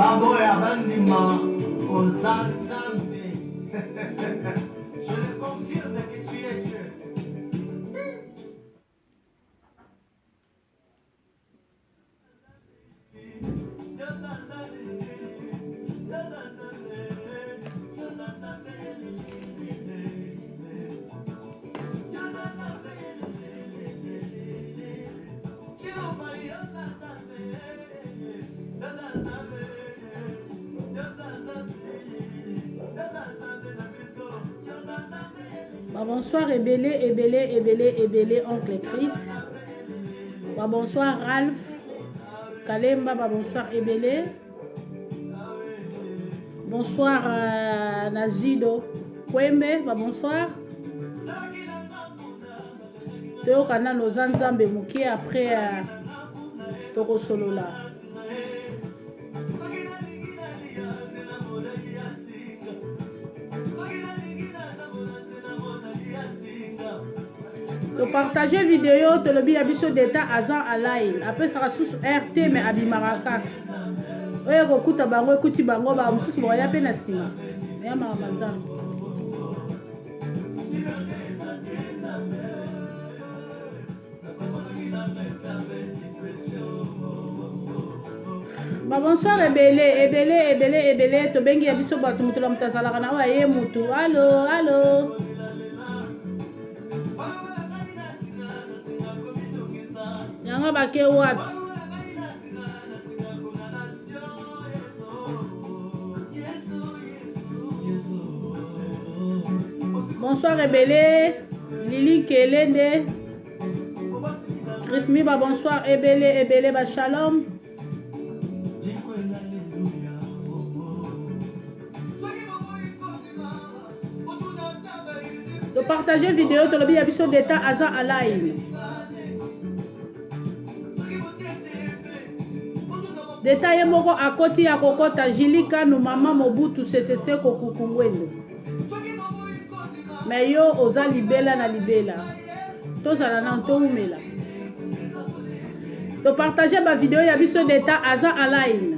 Baboya Bandima, Ozazambe. Je le confirme que tu es Dieu. Bonsoir Ebélé, oncle Chris. Bonsoir Ralph Kalemba, bonsoir Ebélé. Bonsoir Nazido Kwembe, bonsoir. Théo Kana Nozanzambe Mouki après Toko Solola. To partager vidéo to lobi abiso d'état azan alain après ça sous RT mais abimaraka oyo kokuta bango ekuti bango ba mususu boya pe na sima ya mamazan. Bonsoir Ebélé to bengi abiso batu mutu la mutazala kana wa ye mutu. Allo Yanga bake wapi? Bonsoir Ebélé, Lili Kelende, Chrismi bonsoir Ebélé shalom. De partager vidéo de l'objet abisso d'état Aza Alain. Détail moko akoti ya kokota Jilika no mama Mobutu setese kokukungwendo. Mais yo oza libela na libela. Tozala na ntoumela. To partager ma vidéo ya biso d'état Aza Alain.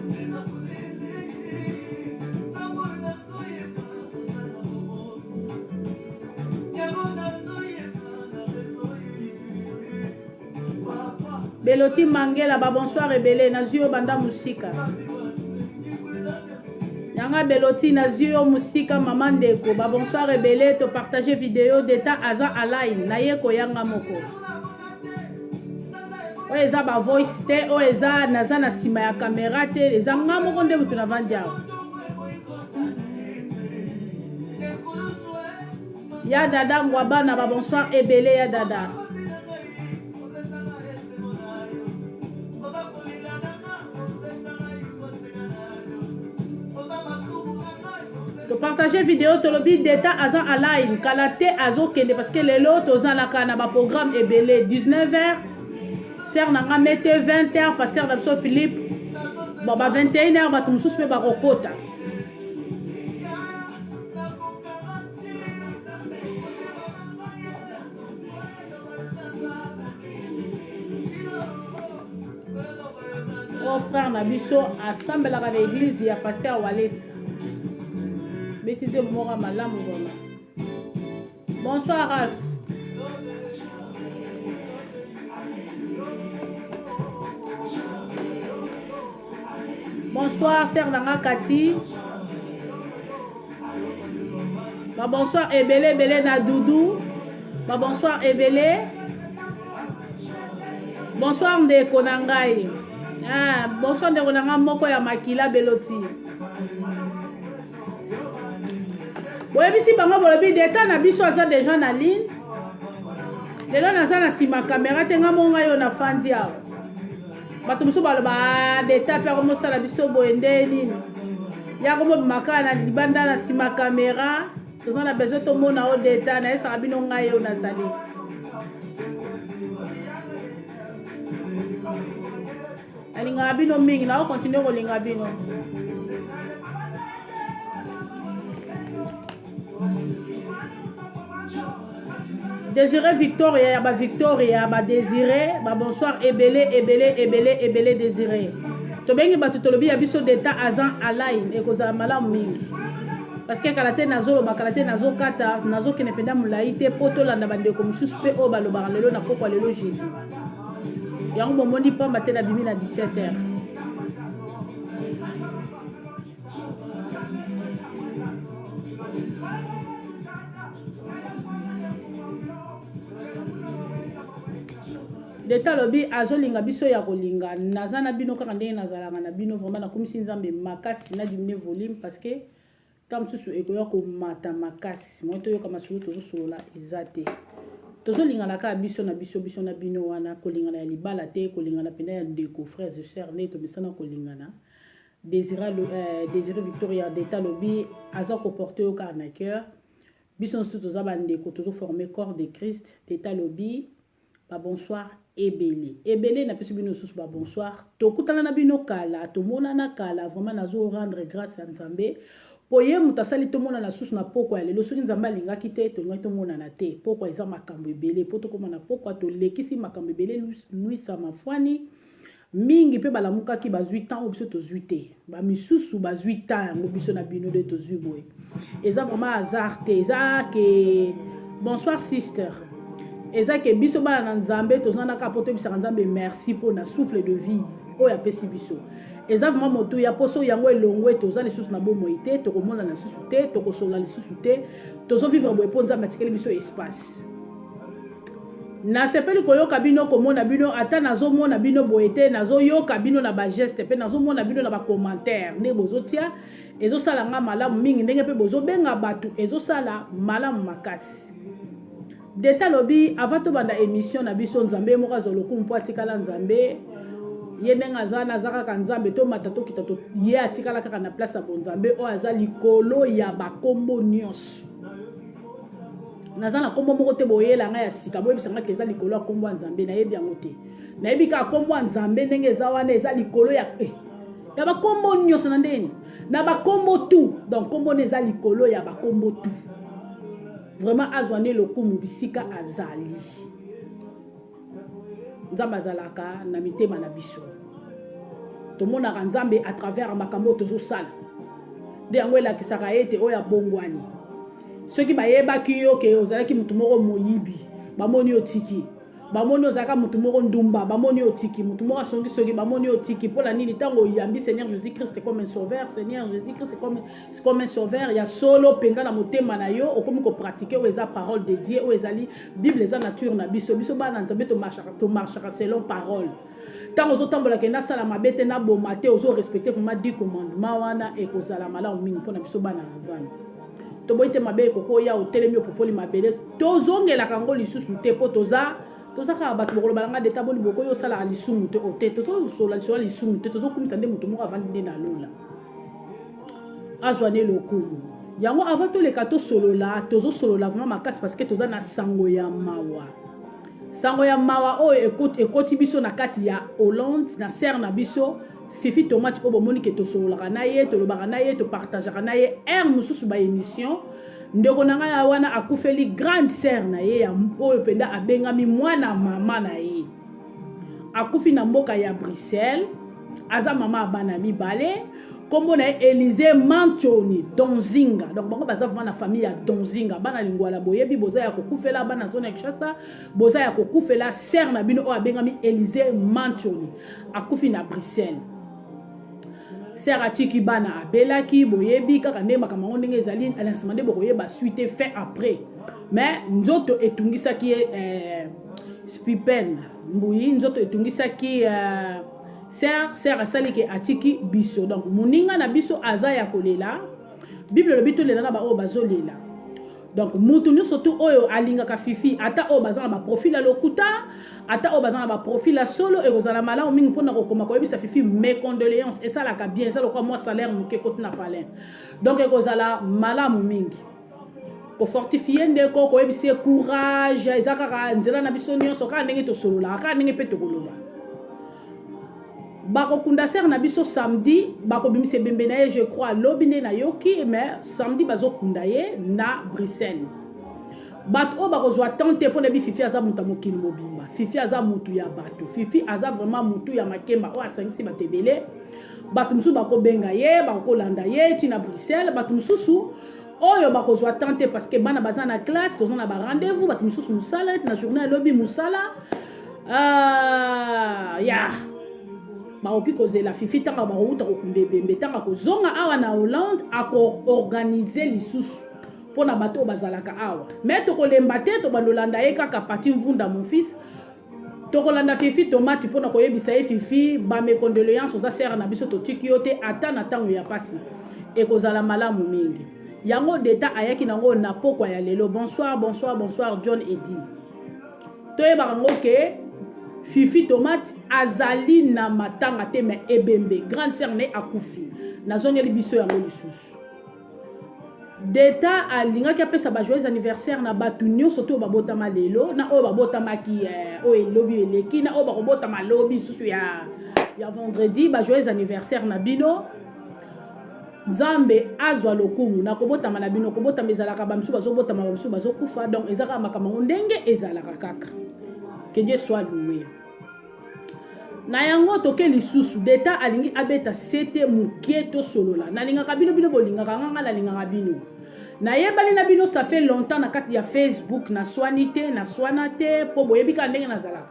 Beloti Mangela, bonsoir Ebélé, Nazio Banda Musika. Yanga Beloti, Nazio Musika, Maman Deko, bonsoir Ebélé, te partager vidéo d'état Aza Alain, Nayeko Yanga Moko. Oeza ba voice te, oeza naza na sima ya caméra te, les angamo konde mutu na vandia. Ya dada Ngwabana, bonsoir Ebélé, ya dada. To partager vidéo to lobby d'état Aza Alain kalate azo kende parce que les lots aux la kana ba programme Ebélé 19h ser nanga mette 20h pasteur Dabso Philippe bon ba 21h ba tumsus pe ba kokota oh frère Nabiso assemble la l'église ya pasteur Wallace. Bonsoir Ralph. Bonsoir Sœur Nanga Kati. Bonsoir Ebélé na Doudou. Bonsoir Ebélé. Bonsoir Ndeko Nangai. Bonsoir Ndeko Nanga moko ya Makila Beloti. Oui, si bango bolobi d'état na biso aza déjà na ligne. Lelo naza na sima caméra tenga monga yo na fandi awa. Bato musu baloba d'état pe ko mosala biso boende nini. Ya ko maka na libanda na sima caméra. Toza na besoin to mona o d'état na esa bino nga yo na zali. Alinga bino mingi na o continue ko linga bino. Désiré Victoria, Victoria, Désiré, bonsoir Ebélé Désiré. tobengi bato tolobi ya biso d'état azan align ekozala malamu mingi parce que kala te nazoloba kala te nazokata nazokende mpenza molai te mpo tolanda bandeko mosusu mpe oyo balobaka lelo na pokwa lelo jeudi yango bomoni pamba te na bimi na 17h. Deta lobi azolinga biso ya kolinga naza na bino kaka ndenge nazalaka na bino vraiment nakomisi nzambe makasi na dimine volume parce que tant mosusu ekoya komata makasi moi toyoka masolo tozosolola eza te tozolingana kaka biso na biso na bino wana kolingana ya libala te kolingana mpena ya ndeko frères et sœurs nde tomesana kolingana Désiré Victoria Deta lobi aza koporte yo kaka na cœur biso nsusu toza bandeko tozoforme corps de Christ Deta lobi ba bonsoir ebele na peso bino susu ba bonsoir tokutana na bino kala tomonana kala vraiment nazo rendre grâce à Nzambe poye mutasali tomonana susu na poko ya lelo soki Nzambe alingaki te tongai tomonana te poko eza makambo ebele po tokomana poko tolekisi makambo ebele luisa mafwani mingi pe balamukaki bazwi temps biso tozwi te ba misusu bazwi temps yango biso na bino de tozwi boye eza vraiment hasard te eza ke bonsoir sister eza ke biso bana na Nzambe tozana ka poto bisaka Nzambe merci pour na souffle de vie oya pesi biso eza vraiment moto ya poso yango elongwe toza lisusu na bomoi te tokomona na lisusu te tokosola lisusu te tozo vivre boye po Nzambe atikeli biso espace na sepeli koyoka bino komona bino ata nazomona bino boye te nazoyoka bino na ba geste pe nazomona bino na ba commentaire nde bozotia ezosala nga malamu mingi ndenge pe bozobenga batu ezosala malamu makasi Deta lobi avant to banda émission na biso Nzambe moko azoloku mpo atikala Nzambe ye ndenge azana azaka ka Nzambe to matato kitato ye atikala kaka na place ya Nzambe o aza likolo ya bakombo nyonso nazana kombo moko te boyela nga ya sika boye bisanga ke eza likolo ya kombo ya Nzambe na yebi yango te na yebi ka kombo ya Nzambe ndenge eza wana eza likolo ya ya bakombo nyonso na ndeni na bakombo tu donc kombo ne eza likolo ya bakombo tu vraiment azwane lokumu bisika azali Nzambe azalaka na mitema na biso tomonaka Nzambe à travers makambo tozosala nde yango elakisaka ete oyo abongwani soki bayebaki yo ke ozalaki mutu moko moyibi bamoni otiki bamoni ozalaka mutu moko ndumba bamoni otiki mutu moko asongi soki bamoni otiki mpola nini ntango oyambi Seigneur Jésus-Christ comme un sauveur Seigneur Jésus-Christ comme un sauveur ya solo penga na motema na yo okomi kopratique oyo eza parole de Dieu oyo ezali Bible eza nature na biso bana Nzambe tomarchaka selon parole ntango ozotambolaka nasala mabe te naboma te ozorespecte vraiment 10 commandements wana ekozala malamu mingi mpona biso bana na Nzambe toboyite mabe kokoya otelemi opopoli mabele tozongelaka ngo lisusu te po toza kaka bato bokoloba nanga Deta boni bokoyi osalaka lisumu te ote tozosola lisola lisumu te tozokumisa nde moto moko avandi nde na lola azwane lokumu yango avant toleka tosolola tozosolola vraiment makasi parce que toza na sango ya mawa oyo ekoti biso na kati ya Hollande na serre na biso Fifi Tomate oyo bomoni ke tosololaka na ye tolobaka na ye topartageaka na ye ere mosusu ba émission ndeko na ngai wana akufeli grande sœur na ye ya oyo penda abengami mwana mama na ye akufi na mboka ya Bruxelles aza mama abana mibale kombo na Élysée Manchoni Donzinga donc bango baza vraiment na famille ya Donzinga bana lingwala boyebi boza ya kokufela bana zone ya Kinshasa boza ya kokufela sœur na bino oyo abengami Élysée Manchoni akufi na Bruxelles sœur atiki bana abelaki boyebi kaka nde makambo ndenge ezali alansement nde bokoyeba suite fait après mais nzoto etungisaki spipen mbuyi nzoto etungisaki sœur asali ke atiki biso donc moninga na biso aza ya kolela Bible lobi tolela na ba oyo bazolela donc mutu nyonso tu oyo alingaka Fifi ata oyo baza na ba profil ya lokuta ata oyo baza na ba profil ya solo ekozala malamu mingi mpona kokoma koyebisa Fifi mes condoléances esalaka bien ezala kwa moi salaire moke koti na palin donc ekozala malamu mingi kofortifie ndeko koyebisa courage eza kaka nzela na biso nyonso kaka ndenge tosololaka kaka ndenge mpe tokoloba bakokunda sœur na biso samedi bakobimisa bembe na ye je crois lobi nde na yoki mais samedi bazokunda ye na Bruxelles bato o bakozwa tante mpo na bi fifi aza moto ya mokili mobimba, fifi aza motu ya bato, fifi aza vraiment motu ya makemba oyo asangisi bato ebele. Bato mosusu bakobenga ye bakolanda ye ti na Bruxelles, bato mosusu oyo bakozwa tante parce que bana baza na classe tozo na ba rendez-vous, bato mosusu musala na journée lobi musala ya baoki kozela fifi tanga bakouta kokunde bembe tanga kozonga awa na Hollande ako organiser lisusu pona bato bazalaka awa. Mais tokolemba te to bandolanda ye kaka pati mvunda mon fils. Tokolanda fifi tomati pona koyebisa ye fifi ba mes condoléances aux sœurs na biso to tikiote ata na tango ya pasi e kozala malamu mingi. Yango deta ayaki nango na pokwa ya lelo. Bonsoir, bonsoir, bonsoir John Eddy. Toye barango ke fifi tomati azali na matanga te me ebembe. Grande sœur ne akufi. Nazongeli biso yango lisusu. Deta alingaki apesa ba joyeux anniversaire na batu nyonso to babotama lelo na oyo babotamaki oyo elobi eleki na oyo bakobotama lobi susu ya vendredi ba joyeux anniversaire na bino. Nzambe azwa lokumu na kobotama na bino kobotama ezalaka bamisu bazobotama bamisu bazokufa donc ezalaka makambo ndenge ezalaka kaka. Que Dieu soit loué. Na yango toke lisusu deta alingi abeta sete mukie to solola na lingaka bino bino bolingaka nganga na lingaka bino na yebali na bino ça fait longtemps na kati ya Facebook na swanite na swanate po boyebika ndenge nazalaka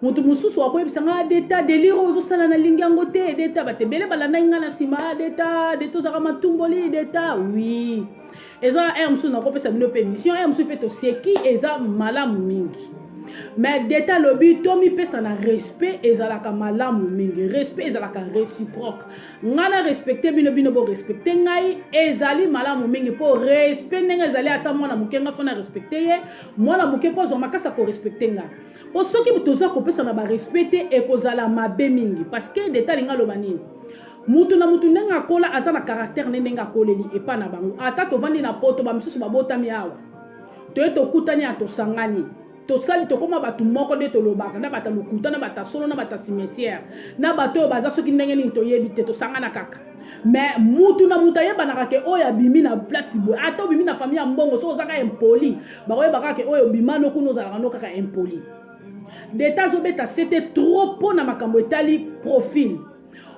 mutu mususu wakoyebisa nga deta delire ozosala na lingi yango te deta batebele balanda nga na sima deta zaka matumboli deta oui eza mususu nakopesa bino pe mission mususu pe to seki eza malamu mingi. Mais deta lobi tomi pesa na respect ezalaka malamu mingi, respect ezalaka réciproque. Ngana respecter bino bino bo respecter ngai ezali malamu mingi po respect ndenge ezali ata mwana mukenga fona respecter ye mwana muke po zo makasa ko respecter nga. Po soki butoza ko pesa na ba respecter ekozala mabe mingi parce que deta linga loba nini. Mutu na mutu ndenga kola azana caractère ndenga koleli epa na bango. Ata to vandi na poto ba misusu babotami awa. To kutani atosangani. Tosali tokoma batu moko de tolobaka na bata lokuta na bata solo na bata cimetière na bato baza soki ndenge nini toyebi te tosangana kaka. Mais mutu na muta yeba na kake oya bimi na place boy ata bimi na famille mbongo so ozaka impoli bakoyeba kake oyo bima no kuno zalaka no kaka impoli. Deta zobeta c'était trop po na makambo etali profil.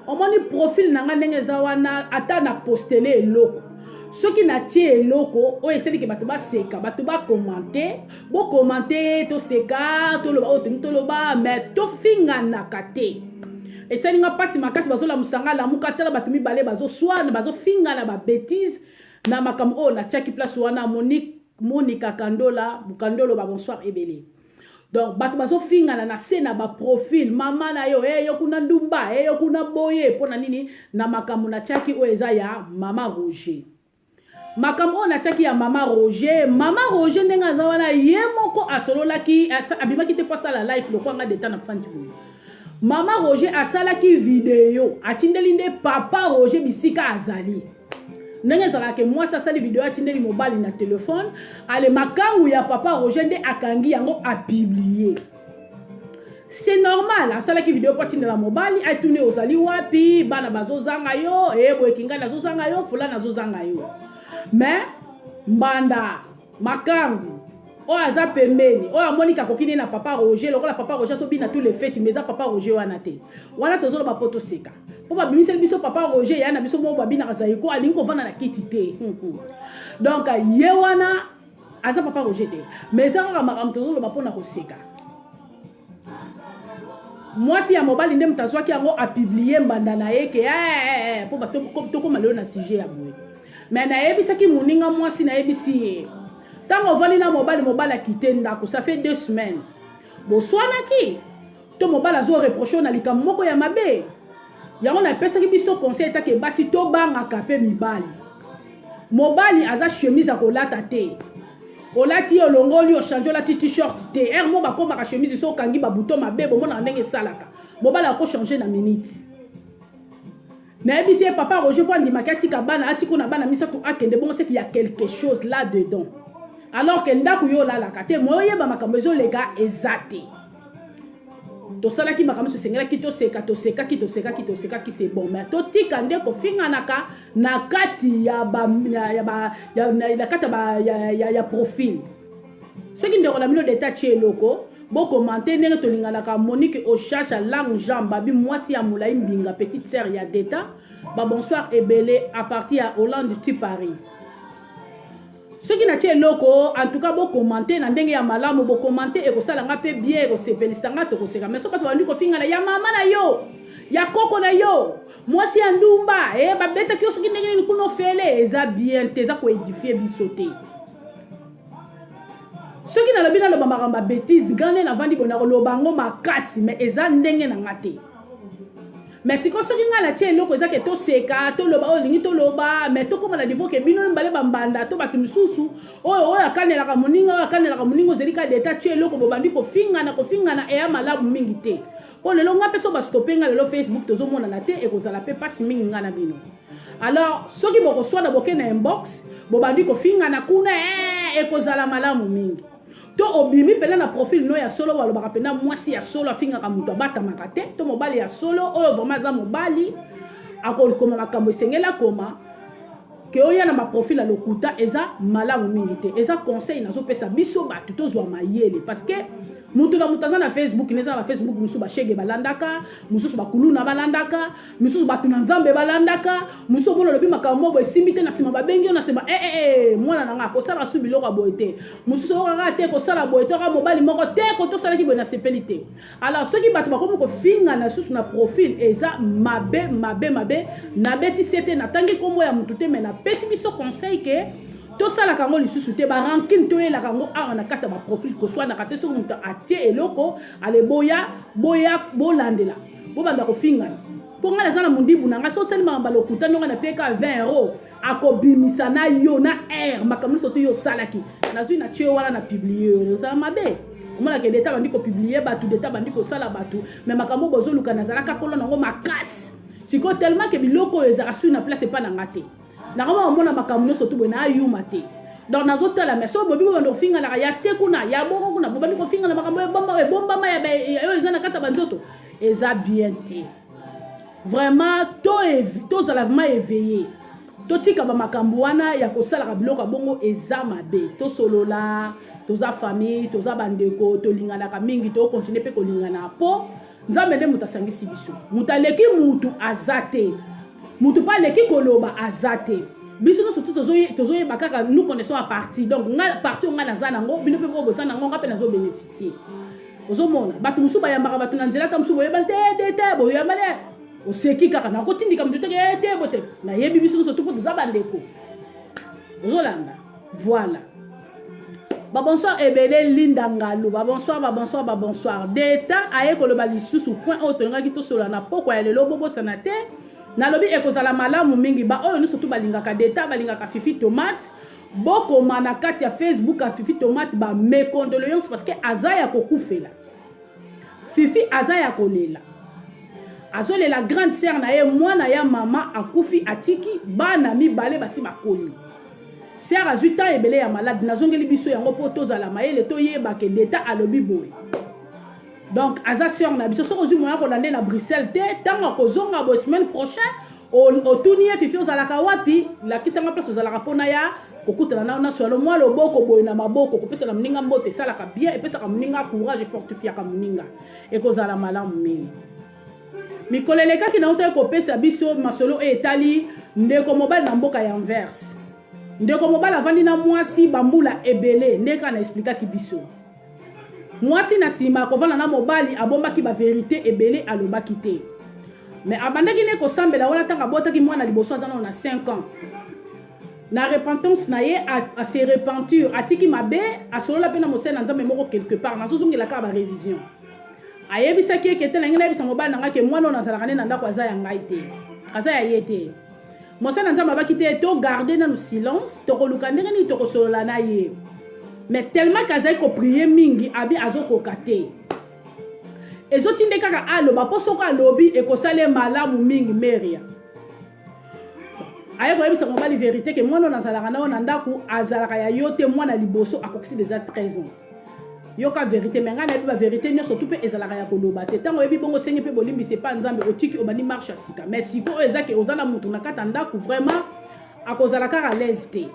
Omoni profil nanga ndenge zawana ata na posteler eloko. Ce qui n'a tie eloko o eseli ke bato ba seka bato ba commenter bo commenter to seka to loba o to loba mais to finga na kate eseli nga pasi makasi bazola musanga la mukatala bato mibale bazo swana bazo finga na ba bêtise na makam o na chaki place wana Monica Kandola Bukandolo ba bonsoir ebele. Donc bato bazo finga na sena ba profil mama na yo yo kuna ndumba yo kuna boye pona nini na makamu na chaki o eza ya mama Roger. Makambo na chaki ya mama Roger ndenga zawana ye moko asololaki abimaki te pasa la life lokwanga deta na fanti. Mama Roger asalaki video atindeli nde papa Roger bisika azali. Ndenga zalake moi sasali video atindeli mobile na téléphone ale makangu ya papa Roger nde akangi yango a publier. C'est normal, asalaki video kwa tindela mobile aitune ozali wapi bana bazozanga yo boekinga nazozanga yo fulana nazozanga yo. Mais mbanda makangu o aza pembeni o amonika kokini na papa Roger lokola papa Roger so bina tous les fêtes mais za papa Roger wana te wana tozolo ba poto seka po ba bimisel biso papa Roger ya na biso mo ba bina kaza iko alingi ko vana na kiti te. Donc ye wana aza papa Roger te mais za ka makam tozolo ba pona ko seka. Moi si ya mobile ndem tazwaki yango a publier mbanda na ye ke po ba to ko maleo na sujet ya boye. Mais na yebisaki muninga mwasi na yebisi tango vali na mobile akite ndako ça fait 2 semaines boswana ki to mobile azo reprocher na likambo moko ya mabe yango na pesaki biso conseil take basi to banga kape mibali mobile aza chemise akolata te olati olongoli o change olati t-shirt te mo bakoma ka chemise so kangi ba bouton mabe bo mona ndenge salaka mobile ako changer na minute. Na ebisi papa Roger po ndima kati ka bana atiko na bana misato akende bon c'est qu'il y a quelque chose là dedans alors que ndaku yo la kate moye ba makambo zo lega ezate to sala ki makambo sengela ki to seka ki c'est bon mais to tika nde ko finga naka na kati ya ba ya kata ba ya profil Ce qui ne relève d'état chez loko, bon commenter n'est que l'ingala Monique au cherche à langue Jean Babi moi si à Moulaïm Binga petite sœur ya d'état. Bah bonsoir et belé à partir à Hollande du Paris. Ce qui n'a pas loko, en tout cas, bon commenter, n'andenge ya malamu, bon commenter et que ça l'a peu bien, que c'est pelistanga, que c'est mais ce que tu vas dire que finga na ya mama na yo, ya koko na yo, moi si andumba, ba beta ki osoki ndenge ni kuno fele, eza bien, teza ko édifier bisoté. Ce qui n'a pas le bamaramba bêtise, gane na vandi bona lo bango makasi, mais eza ndenge na ngate. Mais si on se dit que tu es là, que tu seka, tu loba, tu lingi, tu loba, mais tu comme la niveau que bino mbale bambanda, tu batu misusu, akane la kamuningo, zelika deta tu es là, que bobandi ko finga na e amala mingite. Ko le longa peso ba stopper nga le Facebook to zo mona na te e ko zala pe passe minga na bino. Alors, ceux qui vont reçoit d'abord na inbox, bobandi ko finga na kuna e ko zala malamu mingi. To obimi pela na profil no ya solo walo bakapenda mwasi ya solo afinga ka muto bata makate to mobali ya solo oyo vraiment za mobali akol koma makambo esengela koma ke oya na ma profil a lokuta eza malamu mingi te eza conseil nazo pesa biso batu to zwa mayele parce que mutu na mutaza na Facebook neza na Facebook musu ba shege balandaka musu ba kuluna balandaka musu batu na nzambe balandaka musu bono lobi makambo bo esimbite na sima babengi na sema mwana nanga ko sala su biloko boete musu oka te ko sala boete ka mobali moko te ko to sala ki bona sepelite alors ceux qui batu ba ko finga na susu na profil eza mabe na beti sete na tangi kombo ya mutu te mais na pesi biso conseil que tout ça la kango lisusu te ba rankin to la kango a na kata ba profil ko soit na kata so mutu atie eloko ale boya bolandela bo banda ko finga po ngala sana mundibu na ngaso selma mbalo kutano na peka 20 € akobimisa na yo na makamno so to yo salaki na zui na tie wala na publier yo ça mabe omala ke deta bandi ko publier batu deta bandi ko sala batu mais makambo bozo luka na zalaka kolo nango makasi siko tellement que biloko ezara su na place pas na ngate na kama mona makamno so to bona ayuma te donc nazo tala mais so bobi bando finga la ya sekuna ya bongo kuna bobandi ko finga na makambo bomba ma ya yo ezana kata banzoto eza bien te vraiment to za lavement éveillé to tika ba makambo wana ya ko sala ka biloko bongo eza mabe to solola to za famille to za bandeko to lingana ka mingi to continuer pe ko lingana po nzambe nde mutasangisi biso mutaleki mutu azate mutu pa leki koloba azate biso no surtout tozoye bakaka nous connaissons à partie donc nga partie nga na zana ngo bino pe bo bosana ngo nga pe nazo bénéficier ozomona batu musu ba yambaka batu na nzela ta musu boye balte de boye yambale oseki kaka na kotindika mutu te bote na yebi biso no surtout toza bandeko ozolanda voilà bonsoir ebele linda ngalu bonsoir deta aye koloba lisusu point otonga ki to sola na poko ya lelo bobo sanate na lobi ekozala malamu mingi ba oyo surtout balingaka deta balingaka fifi tomate boko mana kati ya Facebook a fifi tomate ba me condoléances parce que azaya kokufela fifi azaya kolela azole la grande sœur na ye mwana ya mama akufi atiki bana mibale basi bakoli sœur a 8 ans ebele ya malade nazongeli biso yango po tozala mayele to yeba ke deta alobi boye donc aza sœur na biso soko zu moya ko lande na Bruxelles te tango kozonga bo semaine prochaine o tunie fifi ozalaka wapi la kisanga place ozalaka pona ya kokutana na swalo mwa loboko boye na maboko kopesa na mninga mbote salaka bien epesa ka mninga courage fortifier ka mninga ekozala malamu mingi mikoleleka ki na uta kopesa biso masolo etali ndeko mobile na mboka ya inverse ndeko mobile avandi na mwasi bambula ebele ndeka na explica ki biso mwasi na sima kovana na mobali abombaki ba vérité ebele alobaki te mais abandaki ne kosambela wana tanga botaki mwana liboso azana na 5 ans na repentance na ye a se repentir atiki mabe asolola pena mosena nzambe moko quelque part nazozongela ka ba révision ayebisaki eketela ngena yebisa mobali nanga ke mwana ona zalaka ne na ndako aza ya ngai te aza ya ye te mosena nzambe abaki te to garder na le silence to koluka ndenge ni to kosolola na ye mais tellement qu'azai ko prier mingi abi azokoka te ezotinde kaka aloba po soko alobi ekosale malamu mingi meria aye ko yebisa mobali vérité ke mwana nazalaka na ona ndaku azalaka ya yo te mwana liboso akokisi déjà 13 ans yoka vérité mais ngana yebi ba vérité nyonso tu pe ezalaka ya koloba te tango yebi bongo senge pe bolimbi c'est pas nzambe otiki obani marche asika mais siko ezaki ozala mutu na kata ndaku vraiment akozala kaka à l'aise te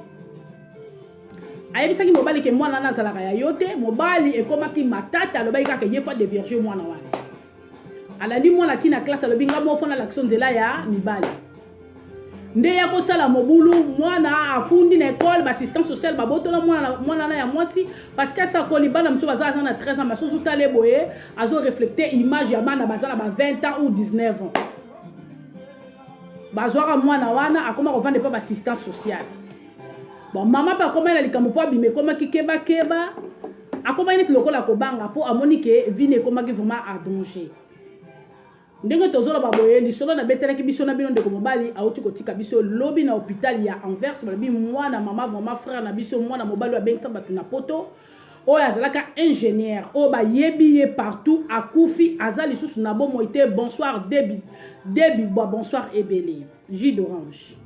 ayebisaki mobali ke mwana na azalaka ya yo te mobali ekomaki matata alobaki kaka ye fa dévierge mwana wana alandi mwana ntina classe alobi nga mofona l'action nzela ya mibali nde ya kosala mobulu mwana afundi na école bassistance sociale babotola mwana na ya mwasi parce que asakoli bana mosusu baza aza na 13 ans basusu tale boye azoreflecte image ya bana baza na ba 20 ans ou 19 ans bazwaka mwana wana akoma kovanda epa bassistance sociale bon mama mpe akoma na likambo mpo abima ekomaki kebakeba akoma neti lokola kobanga mpo amoni ke vine ekomaki vraiment adanger ndenge tozoloba boye lisolo na betelaki biso na bino ndeko mobali auti kotika biso lobi na hôpital ya Anvers balobi mwana mama vraiment frère na biso mwana mobali abengisa bato na poto oyo azalaka ingénieur oyo bayebi ye partout akufi aza lisusu na bomoi te bonsoir debi bonsoir ebele jus d'orange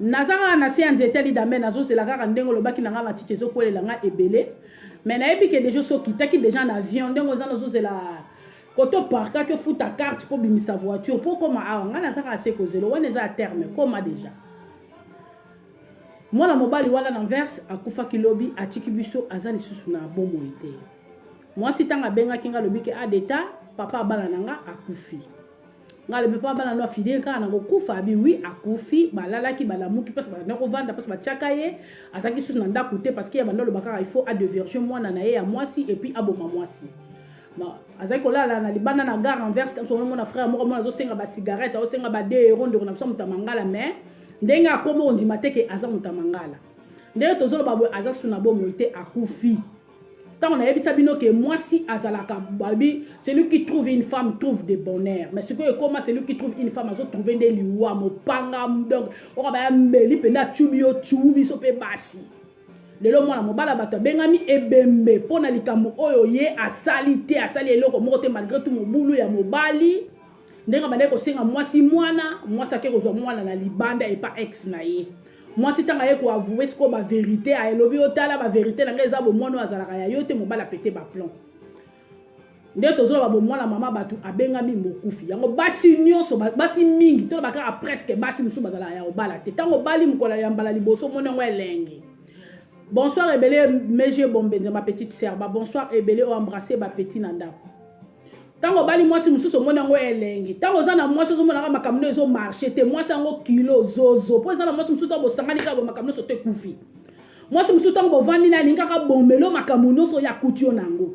nazaka na se ya nzete lidame nazozela kaka ndenge olobaki na nga matiti ezokwelela nga ebele mais nayebi ke deja sokitaki deja na avion ndenge oza nazozela koto parka ke futa carte pour bimisa voiture pour koma awa nga nazaka ase kozelo wana eza a terme koma deja mwana mobali wana na Anvers akufaki lobi atiki biso aza lisusu na bomoi te mwasi ntango abengaki nga lobi ke adeta papa abala na nga akufi nga lobi papa abala no afidele kaka nango kufa abi wi akufi balalaki balamuki mpasi balanda kovanda mpasi batiaka ye azalaki lisusu na ndako te parce que ya banda oloba kaka il faut adévierge mwana na ye ya mwasi et puis aboma mwasi azali kolala na libanda na gare Anvers so mona frère moko mona azosenga ba cigarette azosenga ba 2 euros ndeko na biso mutamangala mais ndenge akoma ondima te ke aza mutamangala ndenge tozoloba boye aza suna bomoi te akufi tant on a yebisa bino ke mwasi azalaka babi celui qui trouve une femme trouve de bonheur mais ce que comment celui qui trouve une femme azo trouver nde liwa mopanga donc oka ba mbeli penda tubi so pe basi lelo mwana mobala bato bengami ebembe pona likambo oyo ye asali eloko moko te malgré tout mobulu ya mobali ndenga bande ko senga mwasi ake kozwa mwana na libanda et pas ex na ye mwasi tanga ye ko avouer ce ko ba vérité a elobi otala ba vérité na ngeza bo mwana azalaka ya yo te mobala pété ba plan nde tozolo ba mwana mama bato abengami mokufi yango basi nyonso basi mingi to baka presque basi musu bazala ya obala te tango bali mukola ya mbala liboso mona ngo elenge. Bonsoir Ebele, Meje Bombenza, ma petite sœur. Bonsoir Ebele, o embrasser ma petite nanda. Tango bali moi si mususu mona ngo elengi. Tango zana moi so mona makamno ezo marché te moi sango kilo zozo. Po zana moi si mususu tango sangani ka makamno so te kufi. Moi si mususu tango vandi na linga ka bombelo makamno so ya kutio nango.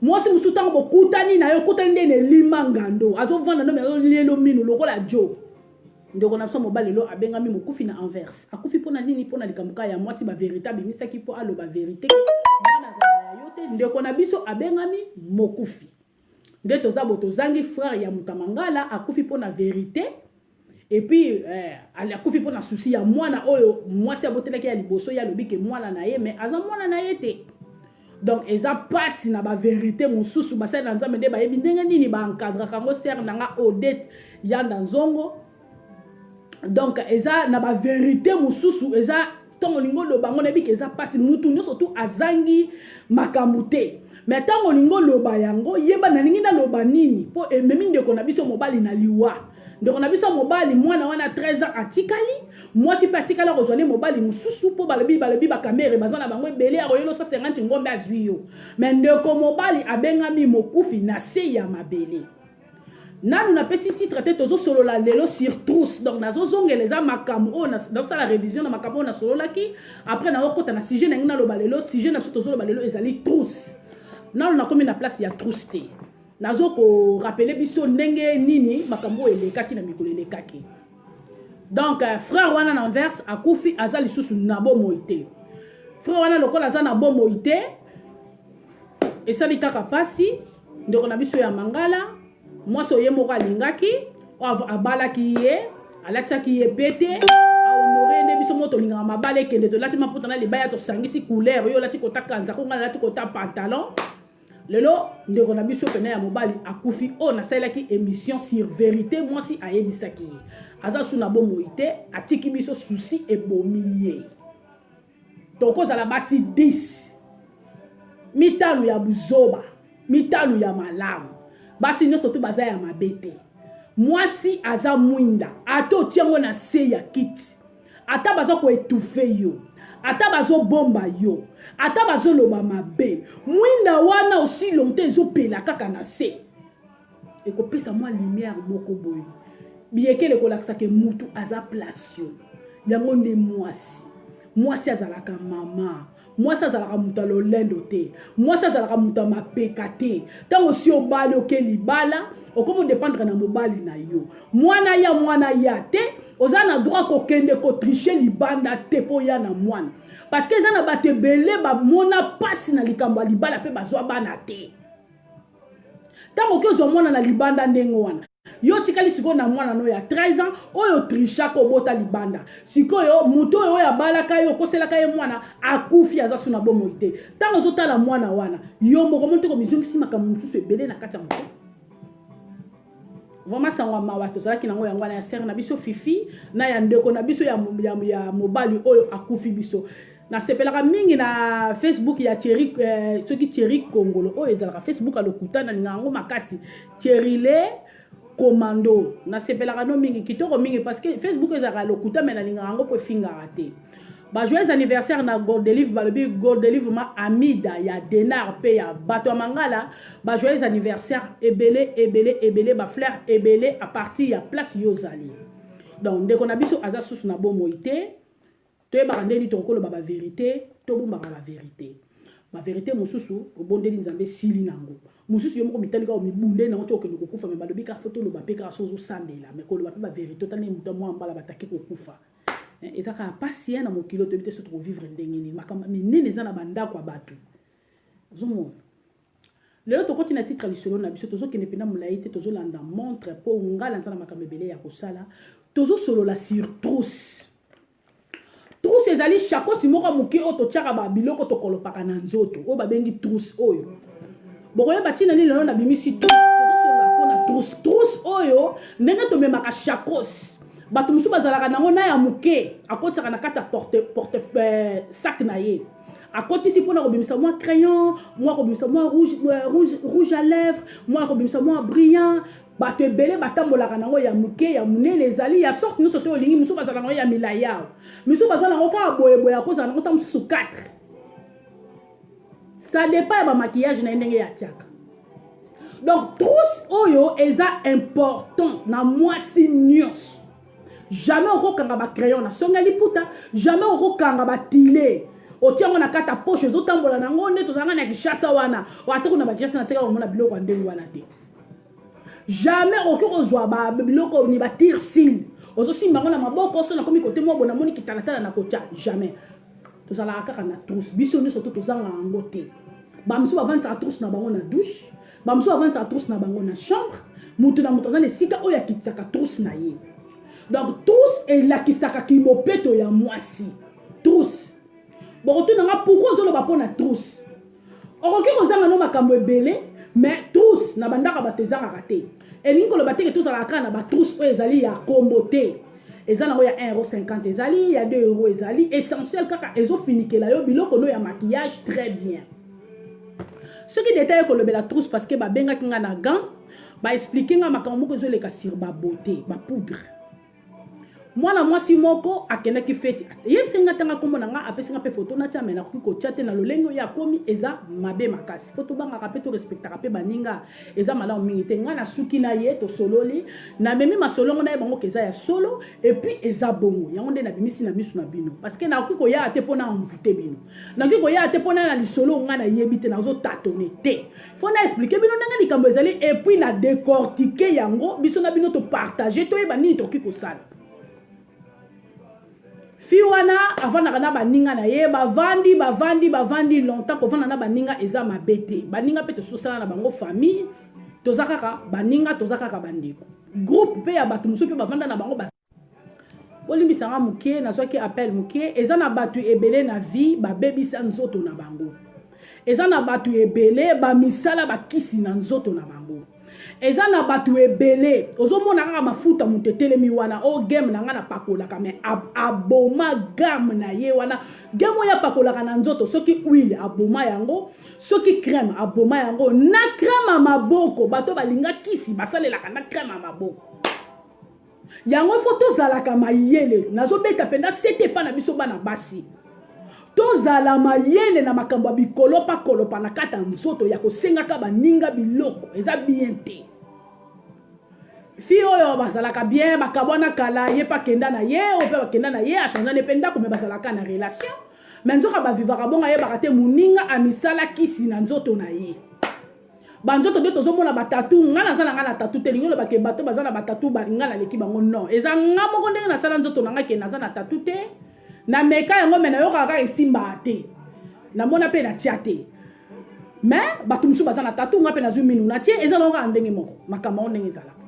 Moi si mususu tango kutani na yo kutani ne limangando. Azo vanda no me lelo minu lokola jo. Ndeko na so mobali lo abengami mokufi na Anvers. Akufi pona nini pona likamuka ya moi si ba véritable misaki po alo ba vérité. Mwana za yote ndeko na biso abengami mokufi. Nde toza botozangi frère ya mutamangala akufi pona vérité et puis akufi pona souci ya mwana oyo mwasi abotelaki ya liboso ya lobi ke mwana na ye mais aza mwana na ye te. Donc eza passe na ba vérité mususu basala na nzambe nde bayebi ndenge nini ba encadre kango sœur nanga Odette yanda nzongo. Donc eza na ba vérité mususu eza tongo lingo lo bango na bi ke eza passe mutu nyoso tu azangi makamute. Mais tango lingo loba yango yeba na lingi na loba nini po ememi ndeko na biso mobali na liwa ndeko na biso mobali mwana wana 13 ans atikali mwasi pe atikala kozwane mobali mususu po balobi ba kamera bazana bango ebele akoyelo 150 ngombe azwiyo mais ndeko mobali abengami mokufi na se ya mabele nanu na pesi titre te tozo solo la lelo sur trousse donc nazo zongeleza makambo dans la révision na makambo na solo laki après na okota na sujet na ngina loba lelo sujet na soto zo loba lelo ezali trousse. Non, on a combien de place il y a trousté. Nazo ko rappeler biso ndenge nini makambo elekaki na mikolo elekaki. Donc frère wana na Anvers akufi azali susu na bomoité. Frère wana lokola za na bomoité et ça likaka pasi ndeko na biso ya mangala moi so ye moko alingaki abalaki ye alatsaki ye pete honoré ne biso moto linga mabale kende to lati mapotana libaya to sangisi couleur yo lati kota kanza ko ngala lati kota pantalon. Lelo ndeko na biso pena ya mobali akufi o na salaki émission sur vérité moi si ayebisaki aza suna bomoité atiki biso souci et bomiye toko za la basi 10 mitalu ya buzoba mitalu ya malamu basi nyoso to baza ya mabete moi si aza mwinda ato tiango na se ya kiti ata baza ko étouffer yo ata bazo bomba yo ata bazo loba mabe mwinda wana aussi longtemps ezopela kaka na se ekopesa mwa lumière moko boye biyekele kolakisa ke mutu aza place yo yango nde mwasi azalaka mama mwasi azalaka mutu alolendo te mwasi azalaka mutu amapeka te ntango si obali oke libala okomo dépendre na mobali na yo mwana ya te oza na droit kokende kotriche libanda te po ya na mwana parce que eza na bato ebele bamona pasi na likambo ya libala mpe bazwa bana te ntango oki ozwa mwana na libanda ndenge wana yo tikali sikoyo na mwana no ya 13 ans oyo trishaka obota libanda sikoyo mutu oyo abalaka yo okoselaka ye mwana akufi aza so na bomoi te ntango ozotala mwana wana yo moko mo te komizongisi makambo mosusu ebele na kati ya moto vraiment sango mawa tozalaki nango yango wana ya sere na biso fifi na ya ndeko na biso ya mobali oyo akufi biso nasepelaka mingi na Facebook ya Thierry soki Thierry Kongolo oyo ezalaka Facebook alokutana ninga yango makasi Thierry Commando nasepelaka no mingi kitoko mingi parce que Facebook ezalaka lokuta mena ninga yango po fingaka te ba joyeux anniversaire na Golden Livre balobi Golden Livre ma Amida ya Denar pe ya bato mangala ba joyeux anniversaire ebele ba fleur ebele à partir ya place Yozali donc dès qu'on a biso aza sous na bon moité toyebaka ndeni tokoloba ba vérité tobombaka ba vérité ba vérité mosusu obondeli nzambe sili nango mosusu yo moko mitalika omibunde nango to okende kokufa me balobi ka foto loba pe ka sozo sambela me koloba pe ba vérité tane muta mwa mbala bataki kokufa ezaka pasi na mokilo to bite so to vivre ndenge ni makamba minene eza na bandako ya bato zomo lelo tokoti na titre lisolo na biso tozokende pena molai te tozolanda montre po ngala nzana makambo ebele ya kosala tozosolola sur trousse trousse ezali chakosi moko moke oyo totiaka babiloko tokolopaka na nzoto oyo babengi trousse oyo bokoyeba ntina nini lelo nabimisi tozosolola mpona trousse oyo ndenge tomemaka chakosi bato mosusu bazalaka nango na ya moke akotisaka na kati ya sac na ye akotisi mpona kobimisa mwa crayon mwa kobimisa mwa rouge à lèvres mwa kobimisa mwa brillant bato ebele batambolaka nango ya moke ya monene ezali ya sorte nyonso te olingi mosusu bazala nango ya milai yao mosusu bazala nango kaka boyeboye akozala nango ta mosusu 4 ça dépend ya bamakillage na ye ndenge ya tiaka donc trousse oyo eza important na mwasi nyonso jamais okokanga ba crayon na songa liputa jamais okokanga ba tile otiango na kata poche ezotambola nango nde tozalanga na Kishasa wana ate kuna ba Kishasa na teka komona biloko ya ndenge wana te jamais okokozwa ba biloko ni ba tirsil ozosimba ngo na maboko so na komi kote mo bona moni kitalatala na kotia jamais tozalaka kaka na trousse biso nyonso tozanga yango te bamisusu bavandisaka trousse na bango na douche bamisusu bavandisaka trousse na bango na chambre mutu na mutu aza na esika oyo akitisaka trousse na ye donc trousse elakisaka kibopeto ya mwasi trousse bokotunanga pourquoi ozoloba mpo na trousse okoki kozanga no makambo ebele mais trousse na bandaka bato ezangaka te elingi koloba teke tozalaka kaka na batrousse oyo ezali ya kombo te eza nango ya 1,50 € ezali ya 2 € ezali essentiel kaka ezofinikela yo biloko no ya maquillage très bien soki détail kolobela trousse parce que babengaki nga na gant baexplike nga makambo moko ezoleka sur babeauté bapoudre mwana mwasi moko akendaki feti yebisenga tanga komona nga apesinga pe photo na tia mena kuko chate na lolenge ya komi eza mabe makasi photo banga ka pe to respectaka pe baninga eza malamu mingi te nga na suki na ye to sololi na memi masolongo na ye bango keza ya solo et puis eza bongo yango nde na bimisi na misu na bino parce que na kuko ya ate pona envoûter bino na kuko ya ate pona na lisolo nga na yebite na zo tâtonner te faut na expliquer bino ndanga likambo ezali et puis na décortiquer yango biso na bino to partager to yeba nini to kiko sala fiwana avandaka na baninga na ye bavandi longtemps kovanda na baninga eza mabete baninga pe tososala na bango famille toza kaka baninga toza kaka bandeko groupe pe ya bato mosusu pe bavanda na bango bolimbisanga moke nazwaki appel moke eza na bato ebele na vie babebisa nzoto na bango eza na bato ebele bamisala bakisi na nzoto na bango eza na bato ebele ozomona kaka mafuta mutetelemi wana o game na nga na pakolaka me aboma gamme na ye wana game oyo apakolaka na nzoto soki huile aboma yango soki crème aboma yango na crème ya maboko bato balinga kisi basalelaka na crème ya maboko yango fo tozalaka mayele nazobeta mpenza sete pa na biso bana basi tozala mayele na makambo ya bikolopa kolopa na kata nzoto ya kosengaka baninga biloko eza bien te fi oyo bazalaka bien bakabwana kala ye pa kenda na ye o pe bakenda na ye achangeane mpe ndako me bazalaka na relation me nzoka bavivaka bongo ayebaka te moninga amisala kisi na nzoto na ye banzoto nde tozomona batatu nga naza na nga na tatu te lingi olobake bato baza na batatu balinga naleki bango non eza nga moko ndenge nasala nzoto na nga ke naza na tatu te na meka yango me nayokaka kaka esimba te namona mpe natia te me bato mosusu baza na tatu nga mpe nazwi minu natie eza nango kaka ndenge moko makambo yango ndenge ezalaka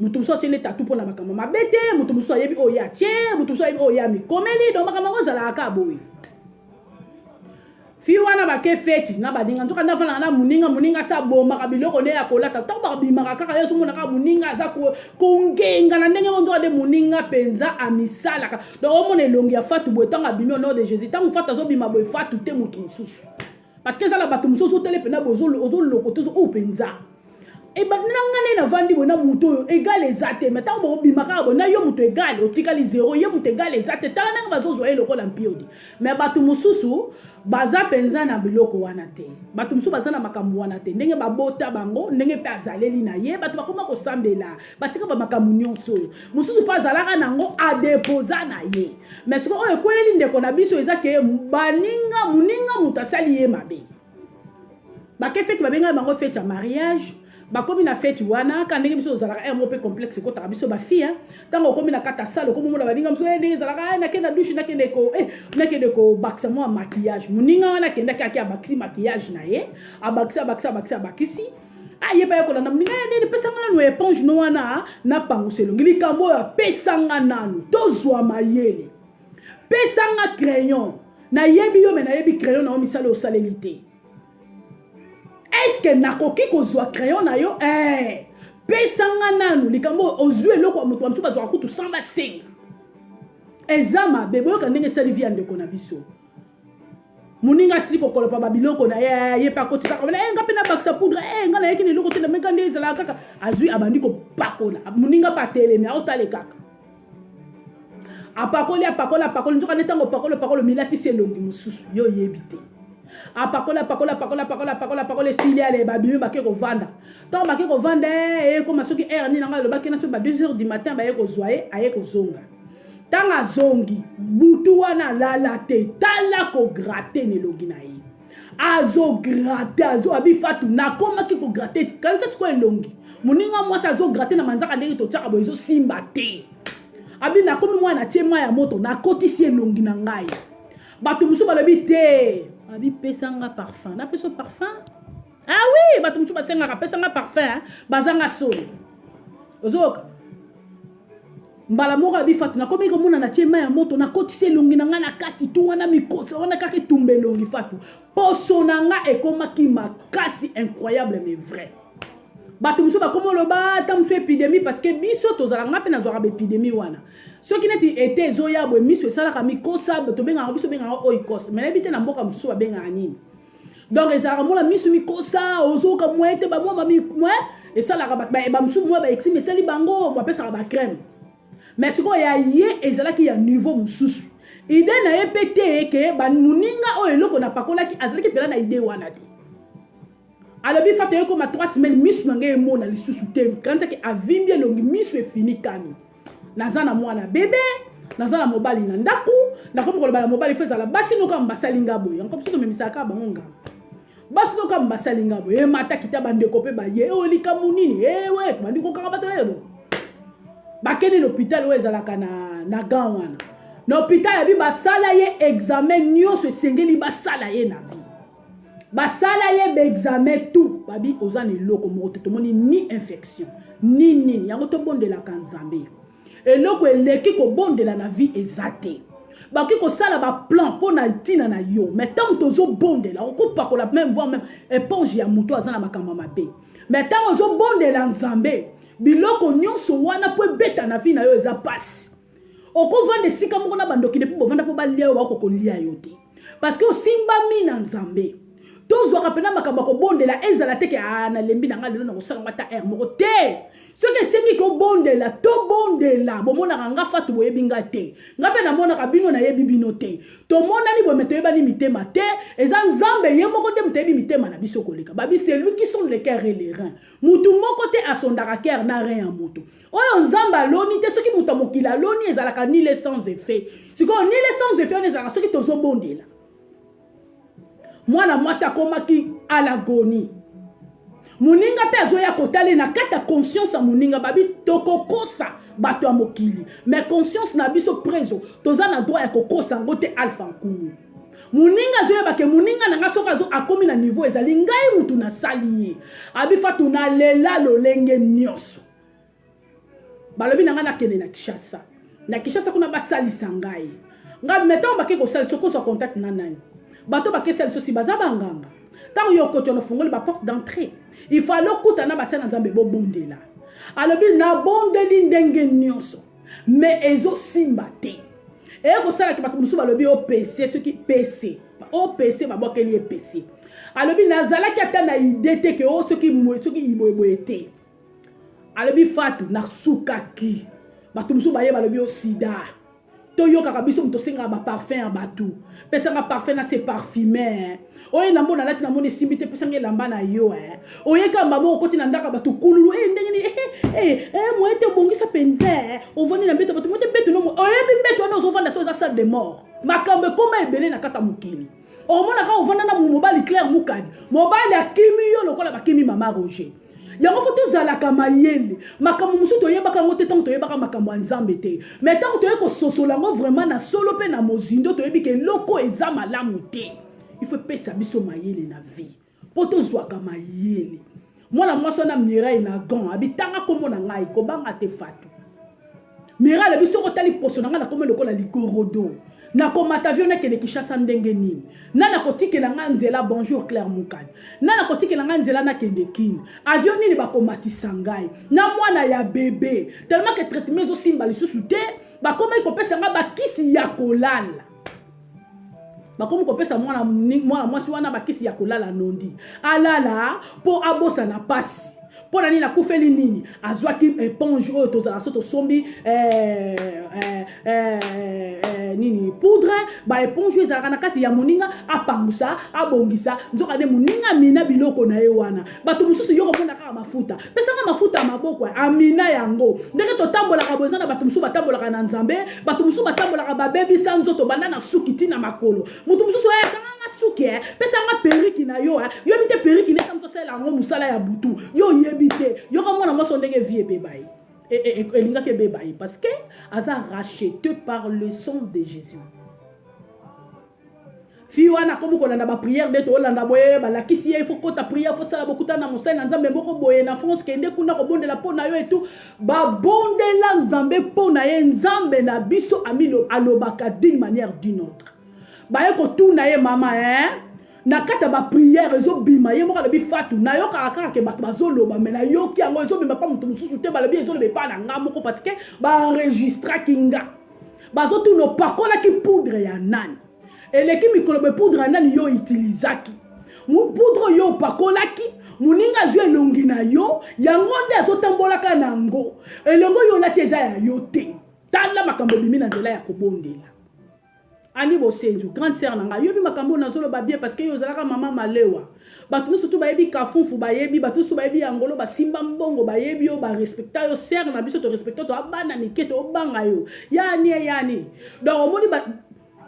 mutu mosusu atie nde tatu mpona makambo mabe te mutu mosusu ayebi oyo atie mutu mosusu ayebi oyo amikomeli donc makambo yango ezalaka kaka boye fi wana bake feti na badinga nzoka ndafana na muninga sa bomaka biloko ne ya kolata tango bakabimaka kaka yesu mona kaka muninga aza kongenga na ndenge nzoka de muninga penza amisalaka donc omona elongi ya fatu boye tango abimi au nom de Jésus tango fatu azobima boye fatu te mutu mosusu parce que ezala bato mosusu otele pena ozoloko o penza e banangane na vandi bona mutu oyo egale eza te mais tango bobimaka bona yo mutu egale otikali zero ye mutu egale eza te tala ndenge bazozwa ye lokola mpiodi mais bato mosusu baza penza na biloko wana te bato mosusu baza na makambo wana te ndenge babota bango ndenge mpe azaleli na ye bato bakoma kosambela batika bamakambo nyonso oyo mosusu mpe azalaka nango adepoza na ye mais soki oyo ekweleli ndeko na biso eza ke moninga moto asali ye mabe bake feti babengaka bango feti ya mariage bakomi na feti wana ka ndenge biso ozalaka mo pe complexe kotaka biso bafia tango okomi na kata sale okomi mona baninga biso ndenge ezalaka nakenda douche nakende ko bakisa mwa maquillage moninga wana akendaki aki abakisi maquillage na ye abakisi ayeba ye kolanda moninga nini pesanga nanu éponge no wana na pangusa elongi likambo oyo apesanga nanu tozwa mayele pesanga crayon nayebi yo me nayebi crayon na yo misala osaleli te est-ce que nakoki kozwa crayon na yo pesanga nanu likambo ozwi eloko moto mosusu bazwaka kutu sans basenga eza mabe boyoka ndenge esali vi ya ndeko na biso moninga asili kokolopa babiloko na ye mpe akotisaka nga mpe nabakisa poudre nga nayeki na eloko te nameka nde ezalaka kaka azwi abandi kopakola moninga mpe atelemi aotale kaka apakoli nzoka nde ntango pakolo milatisi elongi mosusu yo oyebi te apakola esili ale babimi bake kovanda ntango bake kovanda ekoma soki aire nini nanga alobaki na soki ba 2h du matin baye kozwa ye aye kozonga ntango azongi butu wana alala te tala kograte na elongi na ye azograte abifatu nakomaki kograte kanisa sikoyo elongi moninga mwasi azograte na manzaka ndenge totiaka boye ezosimba te abi nakomi mwana tie mai ya moto nakotisi elongi na ngai bato mosusu balobi te abi pesanga parfum na peso parfum oui bato mosusu basengaka pesanga parfum bazanga solo ozoka mbala moko abi fatu nakomi komona na tie mai ya moto nakotisi elongi na ngai na kati tu wana mikosa wana kaka etumba elongi fatu poso na ngai ekomaki makasi incroyable mais vrai bato mosusu bakoma oloba ta mosusu épidémie parce que biso tozalaka nga mpe nazwaka baépidémie wana soki neti ete ezoya boye miso esalaka mikosa tobengaka biso bengaka oikos me nayebi te na mboka mosusu babengaka nini donc ezalaka mona miso mikosa ozoka mwe te bamwa bamwe esalaka bamosusu mwa baexime esali bango bapesaka bacrème mais sikoyo ya ye ezalaki ya niveau mosusu ide na ye mpe te ke moninga oyo eloko napakolaki azalaki mpela na ide wana te alobi fata ye koma 3 semaines miso na ngai emona lisusu te kanitaki avimbi elongi miso efini kani naza na mwana bebe naza na mobali na ndaku nakomi koloba na mobali fo ezala basi noka mbasali nga boye yango biso tomemisaka bango ngamba basi noka mbasali nga boye emata kita bandeko mpe baye oyo likambo nini ewe bandi kokanga bato lelo bakende na hôpital oyo ezalaka na gan wana na hôpital yabi basala ye examen nyonso esengeli basala ye na vie basala ye baexamen tout babi oza na eloko moko te tomoni ni infection ni nini yango tobondelaka nzambe eloko eleki kobondela na vie eza te baki kosala baplan mpo na ntina na yo mais ntango tozobondela okopakola même voir même éponge ya moto aza na makambo mabe mais ntango ozobondela nzambe biloko nyonso wana mpo ebeta na vie na yo eza pasi okovanda esika moko na bandokide mpo bovanda mpo balia oyo bakokolia yo te parce que osimbami na nzambe tozwaka pena makambo kobondela ezala te ke na lembi na nga lelo na kosala ngata air moko te soki esengi kobondela tobondela bomonaka nga fatu boyebi nga te nga mpe namonaka bino nayebi bino te tomonani boye me toyebani mitema te eza nzambe ye moko te motoyebi mitema na biso koleka babi c'est lui qui sonde le cœur et les reins mutu moko te asondaka cœur na rein ya moto oyo nzambe aloni te soki moto mokili aloni ezalaka nile sans effet sikoyo nile sans effet wana ezalaka soki tozobondela mwana mwasi akomaki à l'agonie muninga mpe azoya kotali na kati ya conscience ya muninga babi tokokosa bato ya mokili mais conscience na biso preso toza na droit ya kokosa yango te alpha nkumu muninga azoyebake muninga nanga soki akomi na niveau ezali ngai mutu nasali ye abifa tunalela lolenge nyonso balobi na ngai nakende na Kinshasa kuna basalisa ngai ngai meto bake kosalisa okozwa contact na nani bato bakesaliso si baza banganga ntango yo koti onofungoli baporte d'entrée il faut okutana basala nzambe bobondela alobi nabondeli ndenge nyonso mais ezosimba te ekosalaki bato mosusu balobi opc soki pc opc babwakeli ye pc alobi nazalaki ata na ide te ke soki iboyeboye te alobi fatu nasukaki bato mosusu baye balobi osida toyokaka biso moto osengaka baparfum ya bato pesanga parfum na se parfumé oye na mbona lati na moni simbi te pesanga elamba na yo oyeka mbamo okoti na ndaka bato kululu ndenge ni moye te obongisa penze ovandi na mbeto bato moye te mbeto nomo oyebi mbeto wana ozovanda so eza salle de mort makambo ekoma ebele na kata mokili omonaka ovanda na mobali Claire Mukadi mobali akimi yo lokola bakimi mama Roger yango fo tozalaka mayele makambo mosusu toyebaka yango te ntango toyebaka makambo ya nzambe te mais ntango toyei kososola yango vraiment na solo mpe na mozindo toyebi ke eloko eza malamu te il faut pesa biso mayele na vie mpo tozwaka mayele mwana mwasi wana Mireille na gant abitanga kombo na ngai kobanga te fatu Mireille biso kotali poso na ngai nakoma lokola ligorodo nakomata avion nakende Kinshasa ndenge nini nana kotikela nga nzela bonjour Claire Mukadi nana kotikela nga nzela nakende kini avion nini bakomatisa ngai na mwana ya bebe tellement que traitement ezosimba lisusu te bakoma ikopesa nga bakisi ya kolala bakomi kopesa mwana mwasi wana bakisi ya kolala nondi alala po abosa na pasi pona nini akufeli nini azwaki éponge oyo tozala so tosombi nini poudre ba éponge oyo ezalaka na kati ya moninga apangusa abongisa nzoka nde moninga amina biloko na ye wana bato mosusu yo komona kaka mafuta pesanga mafuta ya maboko amina yango ndenge totambolaka boza na bato mosusu batambolaka na nzambe bato mosusu batambolaka babebisa nzoto banda na suki tina makolo moto mosusu ayakanga suki pesanga periki na yo yo bite periki neta mtosala yango musala ya butu yo yebite yo kamona moso ndenge vie ebebai elingaki ebebai parce que aza racheté par le sang de Jésus fi wana komi kolanda baprière nde toolanda boye balakisi ye ifo kota prière fo sala bokuta na mosali na nzambe moko boye na France kende kuna kobondela mpo na yo etu babondela nzambe mpo na ye nzambe na biso alobaka d'une manière d'une autre baye kotuna ye mama na kata ba prière ezobima ye moko alobi fatu na yo kaka ke bato bazoloba mais na yo ki yango ezobima pa mutu mususu te balobi ezoloba pa na nga moko parce que ba enregistra kinga bazotuna pakola ki poudre ya nani eleki mikolo be poudre ya nani yo utilizaki poudre yo pakola ki muninga zwe longi na yo yango nde azotambolaka nango elongo yo lati eza ya yo te tala makambo bimi na nzela ya kobondela ani bosenju grande sœur nanga yobi makambo na zolo ba bien parce que yo zalaka mama malewa batu surtout bayebi kafunfu bayebi batu su bayebi angolo basimba mbongo bayebi yo ba respecta yo sœur na biso to respecta to abana miketo obanga yo yani donc omoni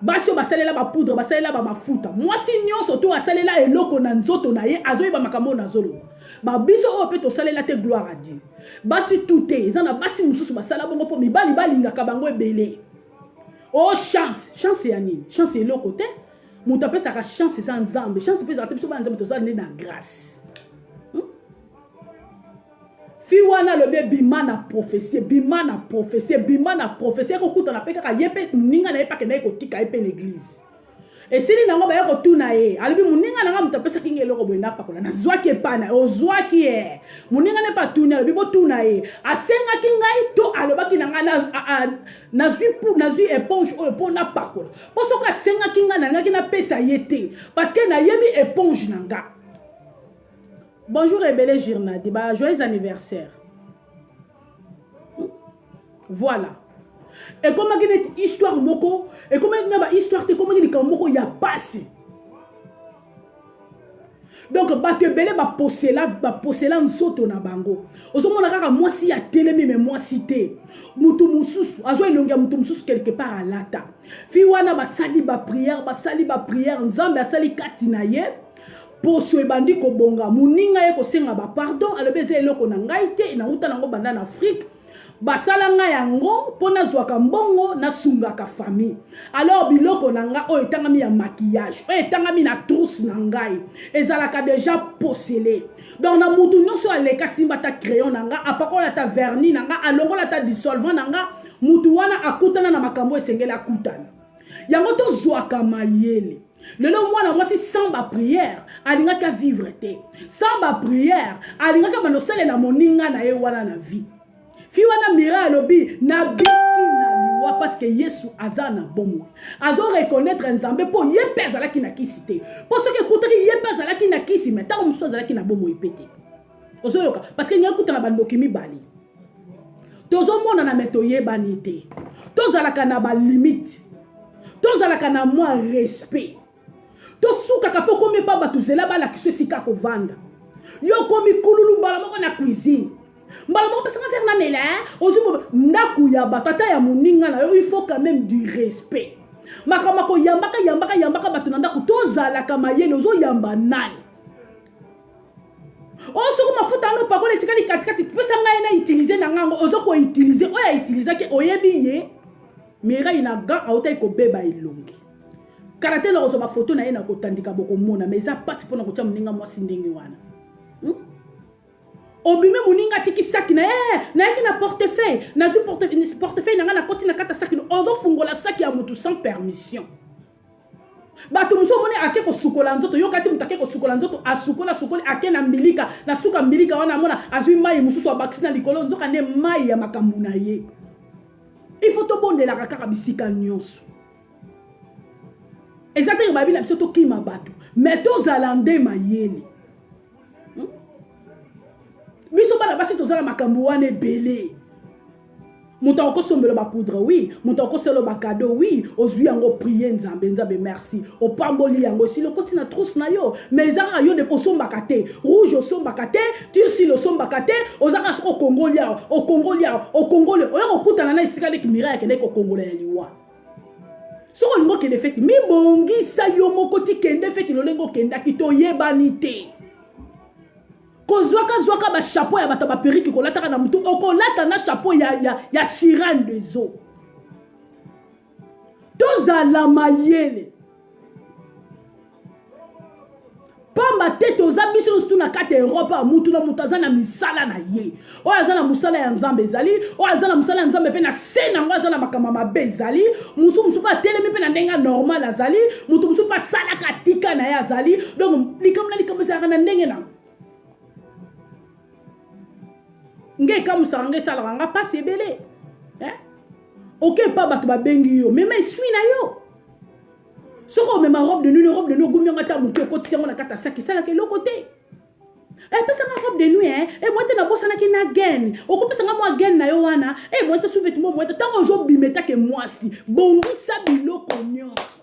basi yo basalela ba poudre basalela ba mafuta mwasi nyonso to asalela eloko na nzoto na ye azoyeba makambo na zolo ba biso o pe to salela te gloire à Dieu basi tout eza na basi mususu basala bongo po mibali balingaka bango ebele. Oh chance ya nini chance est l'autre côté mon tapé ça chance c'est ensemble chance peut être souvent ensemble tout ça na grâce fi wana le bima na prophétie ko kuta na peka yepe ninga na yepa ke na ko tika yepe l'église esili nango baya kotuna ye alobi moninga nanga moto apesaki nge eloko boye napakola nazwaki epana ozwaki ye moninga ne pa tuni alobi botuna ye asengaki ngai to alobaki na ngai nazwi éponge oyo mpo napakola mpo soki asengaki ngai nalingaki napesa ye te parce que nayebi éponge na nga. Bonjour Ebele Girnadi, joyeux anniversaire. Voilà. Et comme il y a une histoire moko, et comme il y a une histoire, comme il y a moko, il y a passé. Donc, bato ebele ba posela nsoto na bango. Ozomona kaka moi si ya telemi mais moi si te. Mutu mususu, azo elonga mutu mususu quelque part à lata. Fi wana basali ba prière, nzambe asali kati na ye. Poso ebandi ko bonga, muninga ye ko senga ba pardon, alobeze eloko na ngai te, na uta nango banda na Afrique. Basala nga yango pona zwaka mbongo na sungaka famille. Alors biloko nanga o etangami ya maquillage, o etangami na trousse na ngai. Ezalaka déjà posselé. Donc na mutu nyonso aleka simba ta crayon nanga, apakola ta vernis nanga, alongola ta dissolvant nanga, mutu wana akutana na makambo esengeli akutana. Yango to zwaka mayele. Lelo mwana mwasi sans ba prière, alingaka vivre te. Sans ba prière, alingaka manosele na moninga na ye wana na vie. Fi wana mira alobi na biki na liwa parce que Yesu aza na bomo. Azo reconnaître nzambe po ye pesa la ki na kisite. Po so ke kutaki ye pesa la ki na kisi mais ta muso za la ki na bomo ipete. Ozo yoka parce que nyakuta na bandoki mibali. Tozo mona na meto ye banite. Tozalaka na ba limite. Tozalaka na moi respect. Tosuka kapo komi pa batuzela bala kisesika ko vanda. Yo komi kululu mbala moko na cuisine. Mbala moko pesa faire na mela, ozumo ndaku ya batata ya muninga na yo il faut quand même du respect. Makamako yambaka batuna ndaku tozalaka mayele ozo yamba nani. Osoko mafuta no pakole tikali katikati pesa ngai na utiliser na ngango ozo ko utiliser oya utiliser ke oyebi ye. Mera ina ga auta ko beba ilongi. Karate lo ozo ba photo na ye na kotandika boko mona mais ça passe pour na kotia muninga mwasi ndenge wana. Obime muninga tiki saki na yaki na portefeuille na zu portefeuille na koti na kata saki ozo fungola saki ya mutu sans permission. Bato muso moni ake ko sukola nzoto yo kati mutake ko sukola nzoto asukola ake na mbilika na suka mbilika wana mona azui mai mususu abakisi na likolo nzoka ne mai ya makambu na ye. Il faut to bondela kaka bisika nyonso. Exactement babi na biso to kima bato mais to zalande mayele. Biso bana basi tozala makambo wana ebele. Muta okosombelo ba poudre oui, muta okoselo ba cadeau oui, ozwi yango prier nzambe merci. Opamboli yango si le continue trousse na yo, mais ezaka yo de osombaka te. Rouge osombaka te, tursi osombaka te, ozaka o Congolia. Oyo okutana na isika leki mira ke ndeko Congolia ya liwa. Soko lingo ke defeti mi bongi sa yo moko ti kende feti lolengo kenda kito yebani te. Kozwaka ba chapeau ya bato ba periki ko lataka na mutu okolata na chapeau ya Chiran des eaux. Tozala mayele. Pamba tete ozabiso stu na kate Europe mutu na mutazana misala na ye. O azana musala ya nzambe ezali, o azana musala ya nzambe pe na sena ngo azana makama mabe ezali, musu pa telemi pe na ndenga normal azali, musu pa sala katika na ya azali. Donc likamna za na ndenge na nge kamusaka nge salaka nga pasi ebele ok pa bato babengi yo mema esui na yo soko omema robe de nuit gumi yanga ta moke okotisi yango na kata saki esalaka eloko te pesanga robe de nuit moi te nabosanaki na gene okopesanga mwa gene na yo wana moi te souveti mo moi te ntango ozobimetake mwasi bongisa biloko nyonso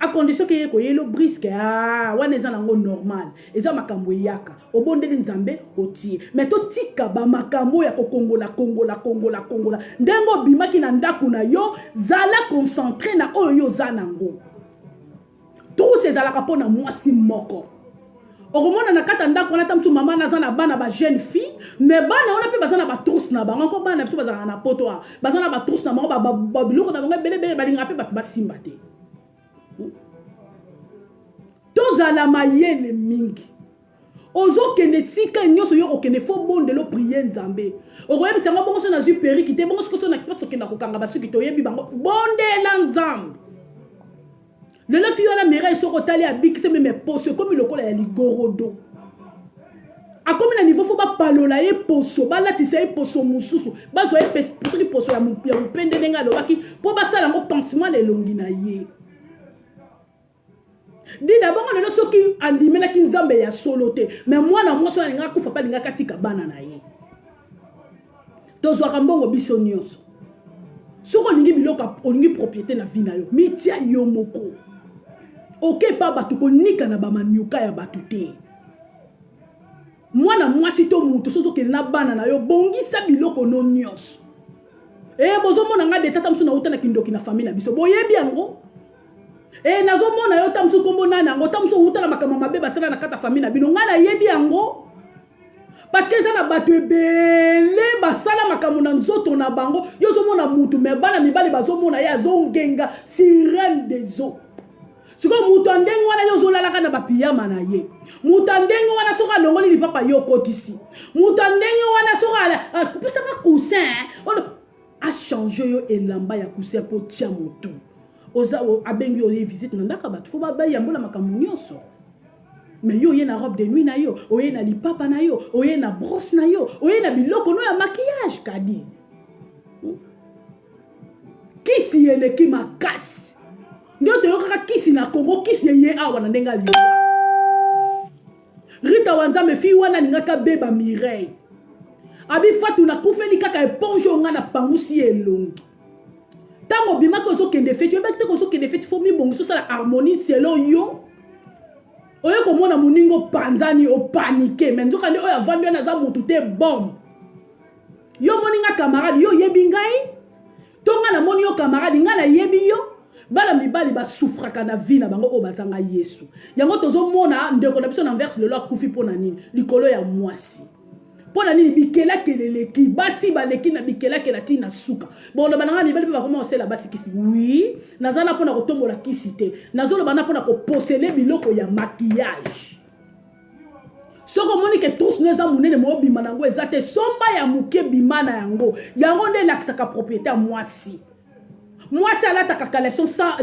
à condition que ye ko yelo brisque wana eza nango normal eza makambo yaka obondeli nzambe otie mais to tika ba makambo ya kokongola ndengo bimaki na ndaku na yo zala concentré na oyo yo za nango tous ces alaka pona mwasi moko okomona na kata ndaku wana tamsu mama naza na bana ba jeune fille mais bana wana pe bazana ba trousse na bango ko bana biso bazana na poto bazana ba trousse na bango ba biloko na bango bele balinga pe ba simba te. Tozala mayele mingi. Ozo kene sika nyoso yo kene fo bondelo prier nzambe. Okoyebi sanga bongo so na zu perikite bongo so na kipaso kena kokanga basuki to yebi bango bondela nzambe. Le fi wana Mireille soko tali abikise me poso comme lokola ya ligorodo. A comme na niveau faut ba palola ye poso, ba latisa ye poso mususu, ba zo ye poso ki poso ya mupende nenga lo baki po ba sala ngo pansement le longi na ye. Di d'abord le soki andimela ki nzambe ya solote, mais moi na moi so na nga kufa pa linga katika bana na ye. Tozwa kambongo biso nyonso. Soko lingi biloka olingi propriété na vie na yo, mitia yo moko. Ok pa batu ko nika na ba manyuka ya batu te. Mwana mwasi to mutu sozo ke na bana na yo bongisa biloko no nyonso. Bozo mona nga de tata msu na uta na kindoki na famille na biso. Boyebi yango. Nazo mona yo tamsu kombo nana ngo tamsu uta na makama mabe basala na kata famille na bino nga na yebi yango. Parce que ça na batu ebele basala makamu na nzoto na bango yo zo mona mutu me bana mibali bazo mona ya zo ngenga sirène des eaux. Siko mutu andenge wana yo zo lalaka na bapiyama na ye. Mutu andenge wana soka longoli li papa yo kotisi. Mutu andenge wana soka pesa ka coussin a changé yo elamba ya coussin po tia mutu. Oza abengi yo visite na ndaka batu fo ba yambola makamu nyonso. Mais yo ye na robe de nuit na yo, oye na lipapa na yo, oye na brosse na yo, oye na biloko no ya maquillage kadi. Kisi eleki makasi. Ndio to yoka kisi na Congo, kisi ye awa na ndenga liwa. Rita Wanzambe fi wana ningaka beba Mireille. Abi fatu na kufeli kaka eponge nga na pangusi elongi. Tango bimako zo kende fete, yo bakte ko zo kende fete fo mi bongiso sa la harmonie selon yo. Oye komona muningo panzani o paniqué mais nzoka ndi oya vandi na za mutu te bombe. Yo moninga camarade yo yebi ngai. Tonga na moni yo camarade nga na yebi yo. Bala mibali ba souffraka na vie na bango o bazanga Yesu. Yango tozo mona ndeko na biso na verse le loi kufi pona nini likolo ya mwasi. Pona nini bikela keleleki basi baleki na bikela kelati na suka. Bon bananga mibali ba comment c'est la basi kisi. Oui, nazana pona ko tombola kisi te. Nazolo bana pona ko posele biloko ya maquillage. Soko moni ke tous neza munene mo bima nango ezate somba ya muke bimana yango. Yango nde lakisaka propriété mwasi. Mwasi alata ka collection sans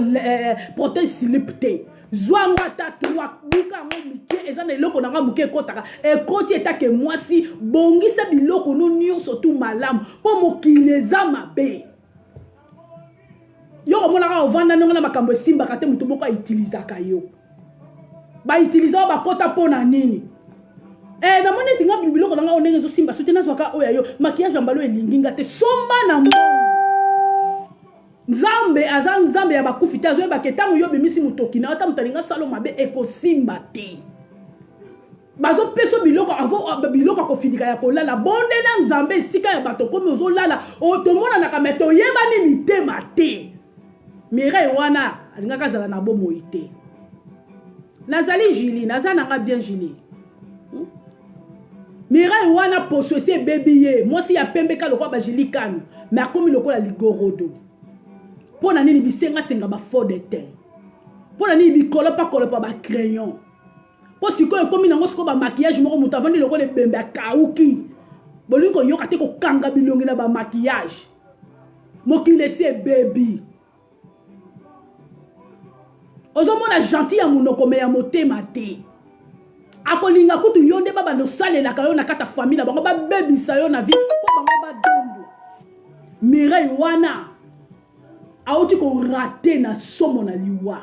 protège slip te. Zwanga tatwa buka ngo mike ezana iloko nanga muke kotaka e koti etake mwasi bongisa biloko no nyonso tu malamu po mokileza mabe. Yo komona ka ovanda nonga na makambo simba kate mutu moko utilizaka yo. Ba utiliza ba kota pona nini? Na moni tinga biloko nanga onenge zo simba sote na zwaka oya yo maquillage mbalo elinginga te somba na mbo. Nzambe aza nzambe ya bakufita zo ba ketango yo bimisi mutoki na ata mutalinga salo mabe ekosimba te. Bazo peso biloko avo biloko ko fidika ya kolala bonde na nzambe sika ya bato komi ozo lala o tomona na kameto yeba ni mitema te. Mireille wana alinga kazala na bomo ite. Nazali Julie nazana nga bien Julie. Mireille wana poswese baby ye mosi ya pembe ka lokwa ba Julie kanu mais akomi lokola ligorodo. Pona nini bisenga senga ba faux de teint. Pona nini bikolopa kolopa ba crayon. Po siko ekomi nango siko ba maquillage moko mutu avandi loko le bembe akauki. Bolingo yoka te ko kanga bilongi na ba maquillage. Mokile se baby. Ozo mona gentil ya munoko me ya motema te. Akolinga kutu yonde baba no sale la kayo na kata famille na bango ba baby sayo na vie po bango ba dondo. Mireille wana auti ko raté na somo na liwa.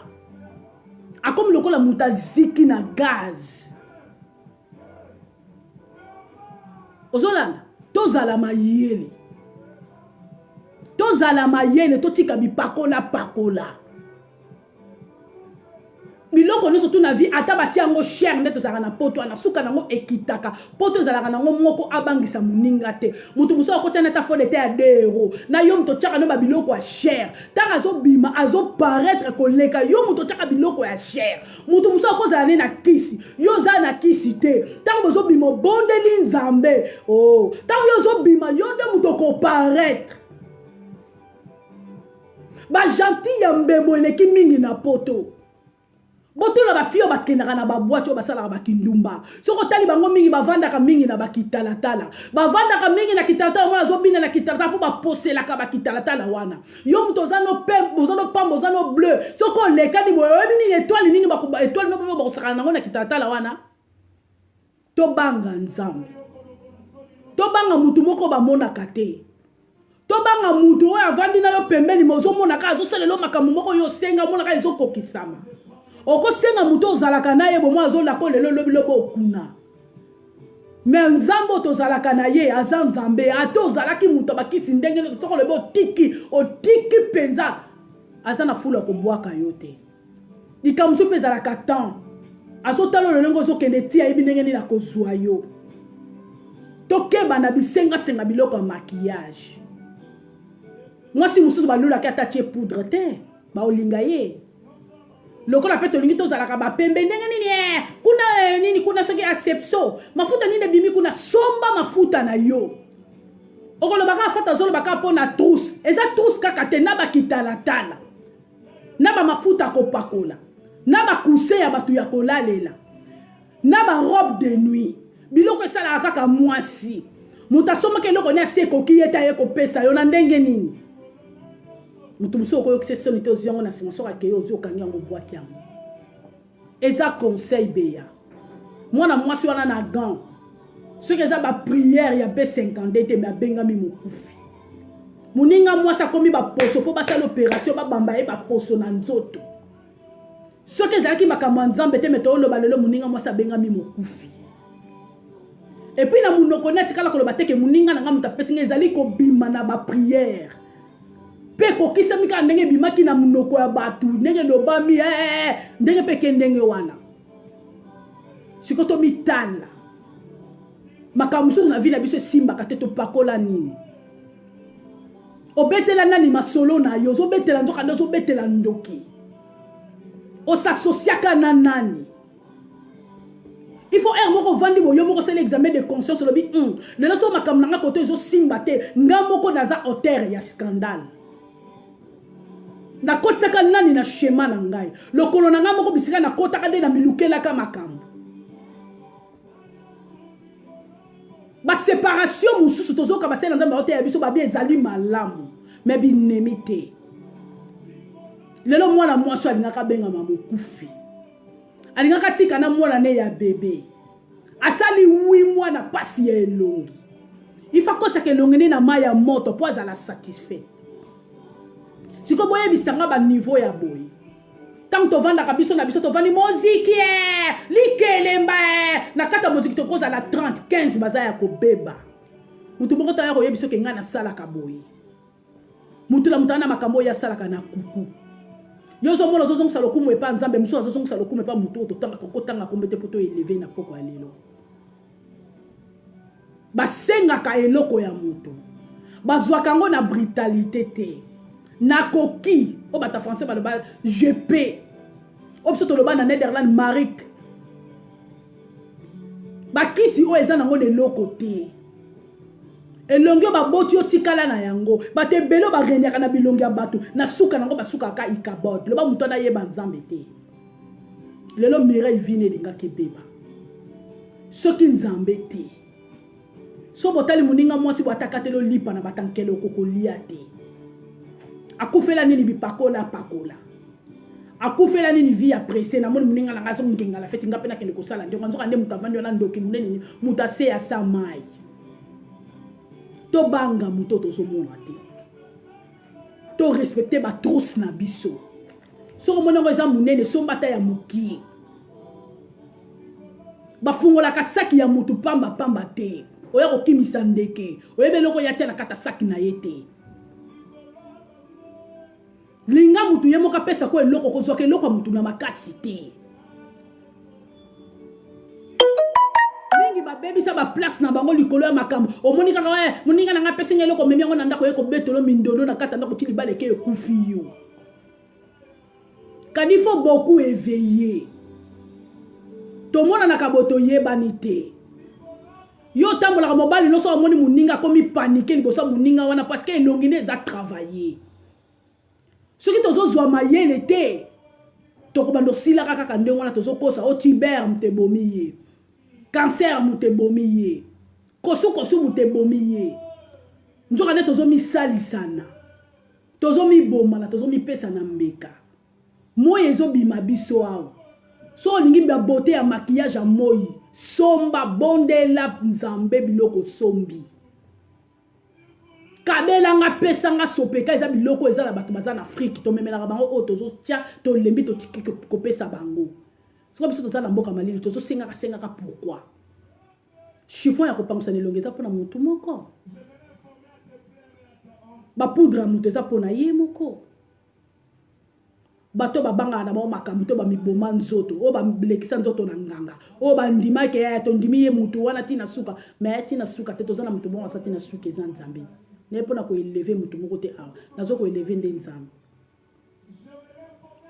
Akomi lokola mutaziki na gaz. Ozolanda tozala mayele. Tozala mayele totika bipakola pakola. Biloko no surtout na vie ata batiango cher ndeto zaka na poto na suka nango ekitaka poto zalaka nango moko abangisa muninga te mutu muso akota na ta fode te ya 2 euros na yo muto chaka no ba biloko ya cher tanga zo bima azo paraître koleka yo muto chaka biloko ya cher mutu muso akozala ne na kisi yo za na kisi te tanga zo bima bondeli nzambe oh tanga yo zo bima yo de muto ko paraître ba gentil ya mbebo eleki mingi na poto. Botula ba fio bakendaka na ba boîte o basala ba kindumba. Soko tali bango mingi bavandaka mingi na ba kitalatala. Bavandaka mingi na kitalatala mona zobina na kitalatala po ba posela ka ba kitalatala wana. Yo mutozano pem, bozano pam, bozano bleu. Soko leka ni boyo ni étoile nini ba ko étoile no bo sakana na kitalatala wana. To banga nzambe. To banga mutu moko ba mona kate. To banga mutu o avandi na yo pembeni mozo mona ka zo selelo makamu moko yo senga mona ka zo kokisama. Oko senga muto ozalaka na ye bomo azolako lelo lobi lobo okuna. Mais nzambo tozalaka na ye aza nzambe ato ozalaki muto bakisi ndenge soko lebo otiki penza aza na fula ko bwaka yote. Likamso pe zalaka temps. Azotalo lelongo zokende tia yebi ndenge ni na kozwa yo. Tokeba na bisenga senga biloko ya maquillage. Moi si mususu balula ki atatie poudre te ba olinga ye. Lokola peto lingi to zalaka ba pembe ndenge nini kuna nini kuna soki asepso mafuta nini bimi kuna somba mafuta na yo okolo baka fata zolo baka pona trousse eza trousse kaka te na ba kitalatala na ba mafuta ko pakola na ba coussin ya batu ya kolalela na ba robe de nuit biloko esala kaka mwasi mutasoma ke loko ne seko kiyeta ye ko pesa yo na ndenge nini mutumso ko yokse sonite oziongo na simoso ka keyo ozio kangi yango boîte yango eza conseil beya mwana mwasi wana na gant ce que eza ba prière ya B50 te me bengami mokufi muninga mwasi akomi ba poso fo ba sala opération ba bamba e ba poso na nzoto ce que ezalaki makambo nzambe te meto oloba lelo muninga mwasi abengami mokufi et puis na munoko neti kala koloba te ke muninga na nga mutapesi nga ezali ko bima na ba prière pe kokisa mika ndenge bimaki na munoko ya batu ndenge lobami ndenge peke ndenge wana sikoto mitala makamusu na vila biso simba kateto pakola nini obetela nani masolo na yo zobetela ndoka ndo zobetela ndoki osasosiaka na nani il faut moko vandi boyo moko c'est l'examen de conscience lobi lelo so makamu nanga kote zo simba te nga moko naza auteur ya scandale na kotaka nani na schéma na ngai lokolo na nga moko bisika na kotaka de na milukela ka makambo ba séparation mususu tozoka ba sena nzambe ote ya biso ba bi ezali malamu mais binemite lelo mwana mwasi alingaka benga mamokufi alingaka tika na mwana ne ya bébé asali 8 mois na pasi ya elongi il faut kotaka elongi ne na maya moto po azala satisfait siko boye bisanga ba niveau ya boye tant to vanda ka biso na biso to vandi moziki likelemba na kata moziki to koza la 30 15 baza ya ko beba mutu moko ta ya ko yebiso ke nga na sala ka boye mutu la mutana makambo ya sala ka na kuku yozo mona zozo ngisa lokumu epa nzambe muso zozo ngisa lokumu epa mutu to tanga ko tanga kombete poto elever na poko ya lelo basenga ka eloko ya mutu bazwaka ngo na brutalité te na koki o bata français ba le ba GP opso to le ba na Netherlands Marik ba kisi o eza nango de lokote elongi ba boti o tikala na yango ba te belo ba renyaka na bilongi ya batu na suka nango ba suka ka ikabot le ba muto na yeba nzambe te lelo mireille vine linga kebeba soki nzambe te so botali muninga mwasi bwatakatelo lipa na batankele okokolia te akufela nini bipakola pakola akufela nini via pressé na moni muninga langa so ngenga la feti ngapena kende kosala ndeko nzoka nde mutavandi ona ndoki munene mutase ya samai to banga mutoto so mona te to respecter ba trousse na biso so monongo eza munene so mbata ya muki bafungola ka saki ya mutu pamba pamba te oya ko kimisa ndeke oyebeloko ya tia na kata saki na yete linga mutu ye moka pesa ko eloko kozwaka eloko mutu na makasi te mingi babebisa ba place na bango likolo ya makambo omoni kaka moninga nanga pesa eloko memi yango na ndako ye ko betolo mindondo na kata ndako tili baleke ekufi yo kadi faut beaucoup éveiller tomona na kaboto yebani te yo tambola mobali no so omoni moninga komi paniquer liboso moninga wana parce que elongi ne za travailler soki tozozwa mayele te tokobando sila kaka ndenge wana tozokosa o tiber mutebomi ye cancer mutebomi ye kosu mutebomi ye nzoka nde tozomisalisana tozomibomana tozomipesa na mbeka moyi ezobima biso awa so olingi babote ya maquillage ya moyi somba bondela nzambe biloko sombi kabelanga pesanga sopeka eza biloko eza na bato baza na Afrique tomemelaka bango oyo tozotia tolembi totiki kopesa bango siko biso toza na mboka malili tozosengaka pourquoi chiffon ya kopangisa na elongi eza mpona motu moko bapoudre ya moto eza mpona ye moko bato babangaka na bango makambo to bamiboma nzoto oyo balekisa nzoto na nganga oyo bandimaki ya tondimi ye motu wana tina suka me ya tina suka te toza na motu bongo asa tina suka eza nzambe naye mpona koeleve motu moko te awa nazo koeleve nde nzambe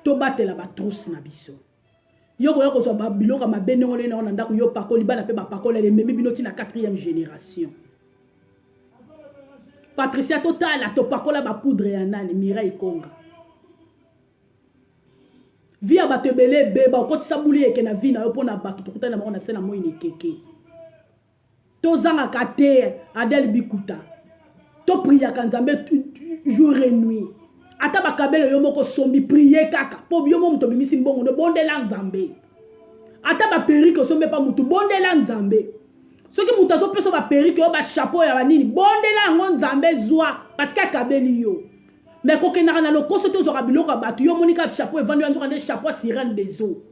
tobatela batrousse na biso yo koya kozwa babiloko mabe ndenge olei nango na ndako yo pakoli bana mpe bapakolele ememi bino tina 4e génération Patricia totala topakola bapoudre ya nani Mireille Konga via bato ebele beba okotisa buli eke na vi na yo mpona bato tokutani na bango na se na moi nekeke tozangaka te Adele Bikuta topriaka nzambe jour et nuit ata bakabelo yo moko sombi prier kaka po yo mo muto bimisi mbongo no bondela nzambe ata ba perike sombe pa mutu bondela nzambe soki mutu azopesa ba perike yo ba chapeau ya banini bondela ngo nzambe zwa parce que akabeli yo mais kokendaka na lokoso tozwaka biloko bato yo monika chapeau evandi wanzoka nde chapeau sirène des eaux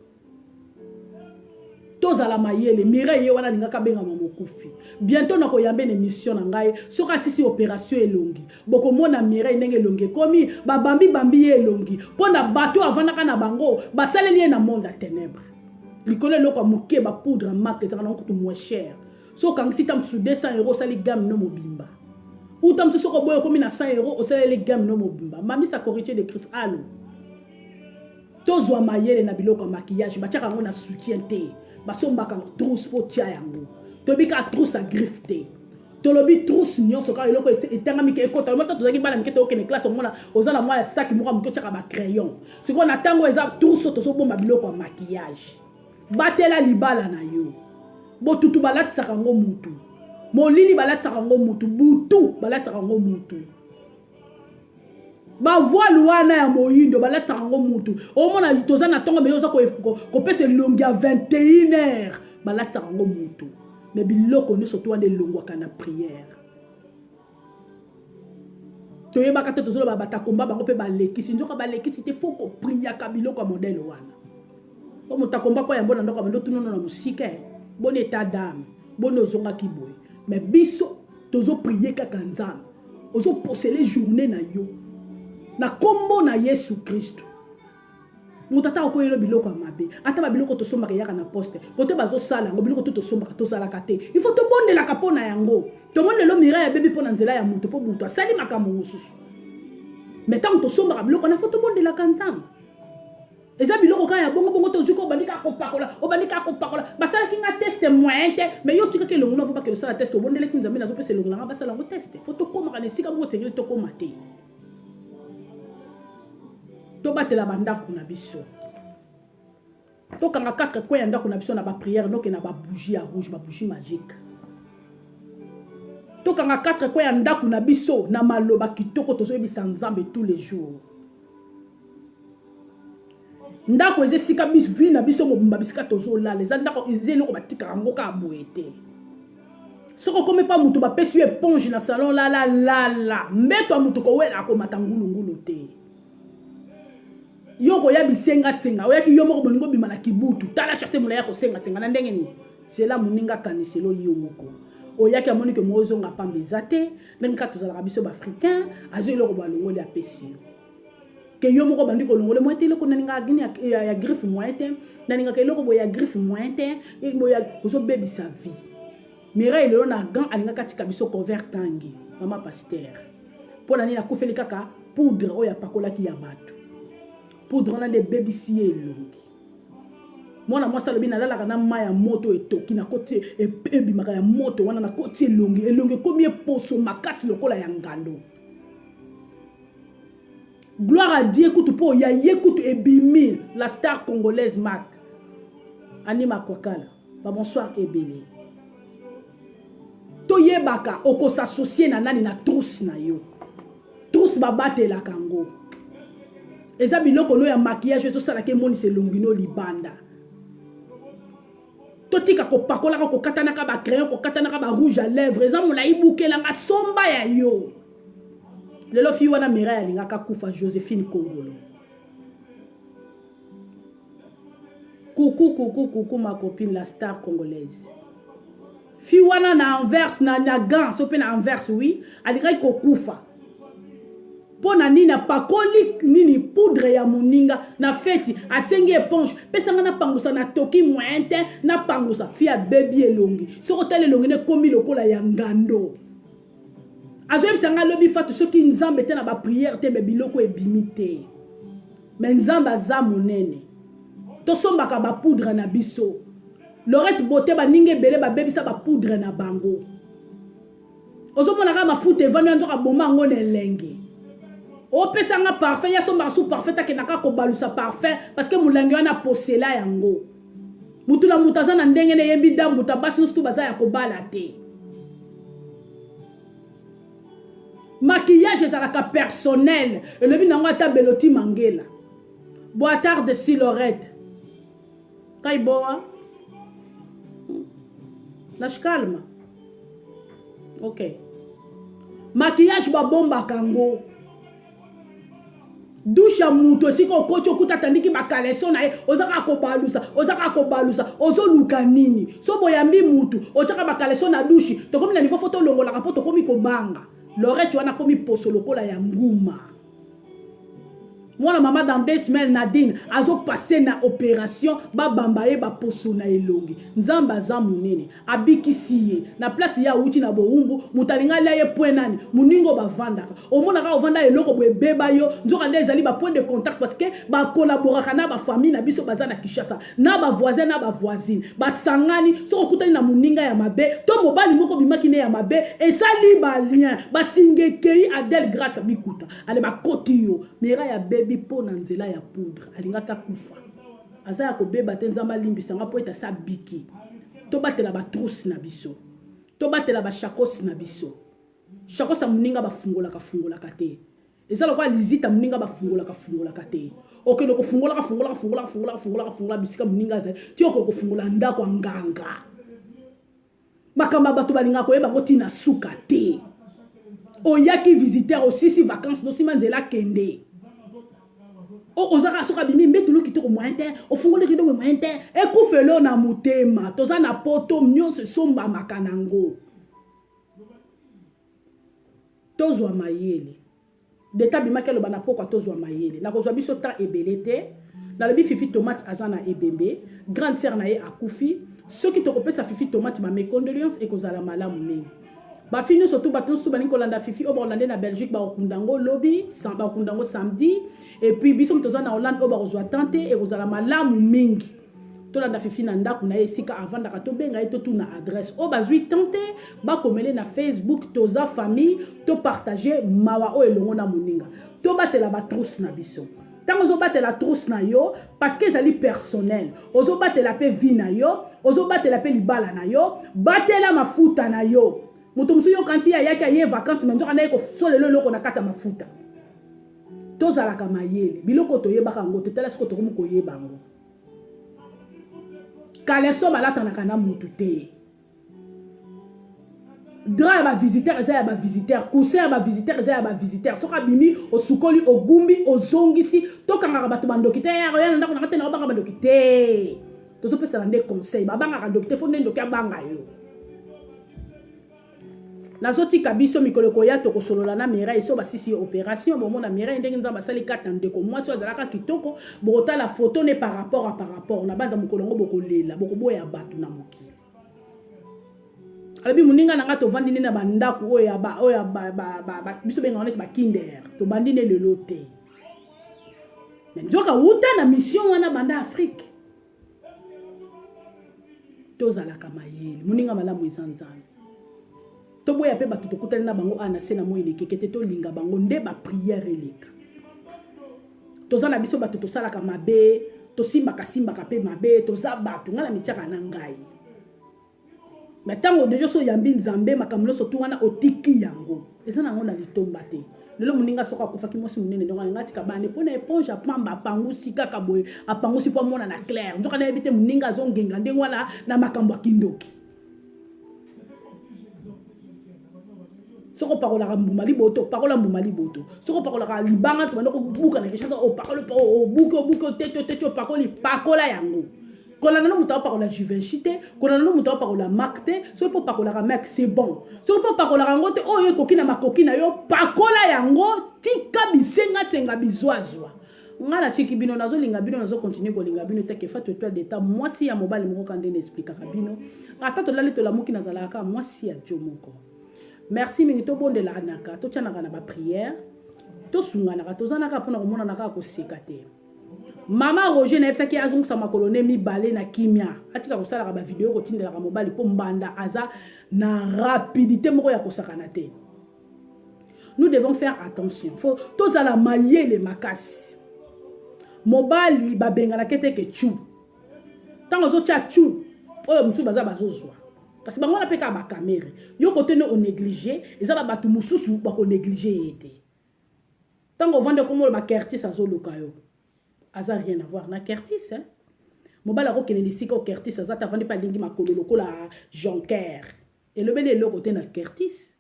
tozala mayele Mireille ye wana alingaka bengama mokufi bientôt nakoyambe na émission na ngai soki asisi opération elongi bokomona Mireille ndenge elongi ekomi babambi ye elongi mpona bato avandaka na bango basaleli ye na monde ya ténèbre likolo eloko ya moke bapoudre ya marke ezaka nango kutu moins cher so okangisi ta mosusu 200 € osali gamme no mobimba uta mosusu soko boye okomi na 100 € osaleli gamme no mobimba mamisa corrigé de Christ alo tozwa mayele na biloko ya maquillage batiaka yango na soutien te basombaka trousse po tia yango tobika trousse à griffe te tolobi trousse nyonso kaka eloko etangami ke ekota mota tozaki bana mike te okende classe omona oza na mwa ya saki moko moke otiaka bacrayon sikoyo na ntango eza trousse tozobomba biloko ya maquillage batela libala na yo botutu balatisaka yango mutu molili balatisaka yango mutu butu balatisaka yango mutu bavoile wana ya moyindo balatisaka yango mutu omona toza na ntongo meyo oza kopesa elongi ya 21h balatisaka yango mutu me biloko nyonso to wana elongwaka na prière toyebaka te tozoloba batakomba bango mpe balekisi nzoka balekisi te fo kopriaka biloko ya modele wana po motakomba mpo yambo na ndoko bando tunono na mosika bon état d'âme bon ozongaki boye me biso tozoprie kaka nzambe ozoposele journée na yo na kombo na Yesu Kristo mutata okoyelo biloko ya mabe ata ba biloko tosombaka yaka na poste kote bazosala yango biloko to tosombaka tozalaka te il faut tobondelaka mpona yango tomoni lelo Mireille ya bebi mpona nzela ya mutu mpo mutu asali makambo mosusu me ntango tosombaka biloko na fo tobondelaka nzambe eza biloko kaka ya bongo tozwi ko obandika kopakola basalaki nga teste moyen te me yo tikaki elongo na vobakela osala teste obondelaki nzambe nazopesa elongo nanga basala yango teste fo tokomaka na esika moko sengeli tokoma te tobatela bandako na biso tokanga 4 coins ya ndako na biso na baprière noke na babougie ya rouge babougie magique tokanga 4 coins ya ndako na biso na maloba kitoko tozoyebisa nzambe tous les jours ndako eze sika biso vi na biso mobimba bisika tozolala eza ndako eze eloko batikaka yango kaka boye te soko kome pa mutu bapesi yo éponge na salon lala mbeto ya mutu kowela akomata ngulungulu te yo koya bisenga oyaki yo moko boningo bima na kibutu tala chasse mona ya kosenga na ndenge nini cela moninga kaniselo yo moko oyaki amoni ke mozonga pamba eza te ndenge kaka tozalaka biso baafricain azo eloko balongoli apesi yo ke yo moko bandi kolongole moyen te eloko naninga gini ya griffe moyen te naningaka eloko boye ya griffe moyen te boya ozobebisa vie Mireille lelo na gant alingaka tika biso couvert tangi mama pasteur mpo na nini akufeli kaka poudre oyo apakolaki ya bato poudre wana nde bebisi ye elongi mwana mwasi alobi nalalaka na mai ya moto etoki na koti ebimaka ya moto wana na koti elongi ekomi eposo makasi lokola ya ngando Gloire à Dieu, écoute, pour y a écoute Ebimi, la star congolaise Mac. Anima Kwakala. Bonsoir Ebele. Toye baka, oko s'associer na nani na trousse na yo. Trousse babate la kango. Eza biloko no ya maquillage to sala ke moni se longino libanda. Totika ko pakola ko katana ka ba crayon ko katana ka ba rouge à lèvres. Eza mona ibukela nga somba ya yo. Lelo fi wana mera ya linga ka kufa Joséphine Kongolo. Coucou ma copine la star congolaise. Fi wana na Anvers na gant so pe na Anvers oui, alikai ko kufa. Pona nini pakoli nini poudre ya moninga na feti asengi éponge pesanga na pangusa na toki mointe na pangusa fi a baby elongi soko tele elongi ne komi lokola ya ngando azoyem sanga lobi fatu soki nzambe te na ba prière te be biloko ebimite mais nzambe aza monene to sombaka ba poudre na biso Lorette Bote ba ninge bele ba bebisa ba poudre na bango ozomona ka mafuta evano nzoka boma ngone lengi o pesanga parfait ya somba sous parfait ta kenaka ko balusa parfait parce que mulangi wana posela yango mutula mutaza na ndenge ne yembi dambu tabasi nusu baza ya ko bala te maquillage ezalaka personnel elobi nango ata Beloti Mangela boitard de si Lorette kaiboa lâche calme ok maquillage babomba kango douche ya muto siko kocho kuta tandiki bakaleso na ye ozaka ko balusa ozoluka nini so boyambi mutu ozaka bakaleso na douche tokomi na niveau photo longola ka poto komi ko banga Lorette wana komi poso lokola ya nguma Moi, maman, dans 2 semaines, Nadine, azo passé na opération, babamba e ba poso na elongi. Nzamba za munene, abiki siye. Na place ya uchi na boumbu, mutalinga la ye point nani, muningo ba vandaka. Omona ka ovanda eloko bo beba yo, nzoka ndezali ba point de contact parce que ba collaboraka na ba famille na biso baza na Kinshasa, na ba voisin na ba voisine, ba sangani, so okutani na muninga ya mabe, to mobali moko bimaki ne ya mabe, et ça li ba lien, ba singekei Adèle grâce à bikuta. Ale ba koti yo, mera ya bébé po na nzela ya poudre alingaka kufa aza ya kobeba te nzamba limbisanga po eta sa biki to batela ba trousse na biso to batela ba chakos na biso chakos muninga bafungolaka te eza lokwa lizita muninga bafungolaka te okelo ko fungola bisika muninga za ti okelo ko fungola ndako nganga makamba bato balinga ko yeba ko tina suka te oyaki visiteur aussi si vacances no simanzela kende ozaka soka bimi mbetulu kitoko mointe ofungole kitoko mointe ekufelo na mutema toza na poto nyonso somba makanango tozwa mayele deta bimaki aloba na pokwa tozwa mayele nakozwa biso ta ebele te nalobi Fifi Tomate aza na ebembe grande sœur na ye akufi soki tokopesa Fifi Tomate ma mécondoléance ekozala malamu mingi bafini surtout bato nyonso balingi kolanda Fifi oyo bakolande na Belgique bakokundango lobi bakokundango samedi et puis biso toza na Hollande oyo bakozwa tante ekozala malamu mingi tolanda Fifi na ndako na ye esika avandaka tobenga ye totuna adresse oyo bazwi tante bakomele na Facebook toza famille topartage mawa oyo elongo na moninga tobatela batrousse na biso ntango ozobatela trousse na yo parce que ezali personnel ozobatela mpe vie na yo ozobatela mpe libala na yo batela mafuta na yo mutu musu yo kanti ayaki aye vacances mais nzoka na ye kosolelo eloko na kata mafuta tozalaka mayele biloko toyebaka yango totala siko tokomi koyeba yango kaleso balatanaka na mutu te dra ya bavisiteur eza ya bavisiteur coussin ya bavisiteur eza ya bavisiteur soki abimi osukoli ogumbi ozongisi tokangaka bato bandoki te ya na ndako nanga te na babanga bandoki te tozopesana nde conseil babangaka ndoki te fo nde ndoki abanga yo nazotika biso mikolo koya tokosolola na mera eso basisi opération bomona mera ndenge nzamba sali kata ndeko mwasi azalaka kitoko bokotala photo ne par rapport na banza mokolo ngo bokolela bokoboya bato na moki alabi muninga nanga tovandi ne na bandako oyo biso benga onete ba kinder to bandi ne lelo te mais nzoka uta na mission wana banda Afrique tozalaka mayele muninga malamu ezanzana toboya pe bato tokutana na bango ana se na moyi lekeke te tolinga bango nde ba prière eleka toza na biso bato tosalaka mabe tosimbaka pe mabe toza bato nga na mitiaka na ngai mais ntango deja so yambi nzambe makambo nyonso tu wana otiki yango eza nango na litomba te lelo moninga soko akufaki mwasi monene ndongo nga tika bande mpona éponge apamba apangusi kaka boye apangusi mpo amona na claire nzoka nayebi te moninga azongenga ndenge wana na makambo ya kindoki soko pakolaka mbuma liboto pakola mbuma liboto soko pakolaka libanga tobanda kobuka na kishasa opakole obuke tete opakoli pakola yango kolanda no mutu apakola juvenchi te kolanda no mutu apakola mak te soki mpo pakolaka mak c'est bon soki mpo pakolaka yango te oyo ekoki na makoki na yo pakola yango tika bisenga bizwazwa nga na tiki bino nazolinga bino nazokontinue kolinga bino te kefa toetoile d'état mwasi ya mobali moko kande naexplikaka bino ata tolali tolamuki nazalaka mwasi ya jo moko merci mingi tobondelaka naka totianaka na bapriere tosunganaka tozanaka mpona komonanaka koseka te mama Roger nayebisaki azongisa makolo ne mibale na kimia atika kosalaka bavideo kotindelaka mobali mpo mbanda aza na rapidité moko ya kosakana te. Nous devons faire attention fo tozala mayele makasi mobali babengana kete ke chu tango zotia chu oyo musu baza bazozwa parce que bango na peka ba caméra yo kote no négliger ezala batu mususu ba ko négliger yete tango vande komo ba Curtis azoluka yo aza rien à voir na Curtis hein mobala ko kene lisika o Curtis azata vande pa lingi makolo lokola Jonker et le bele lo kote na Curtis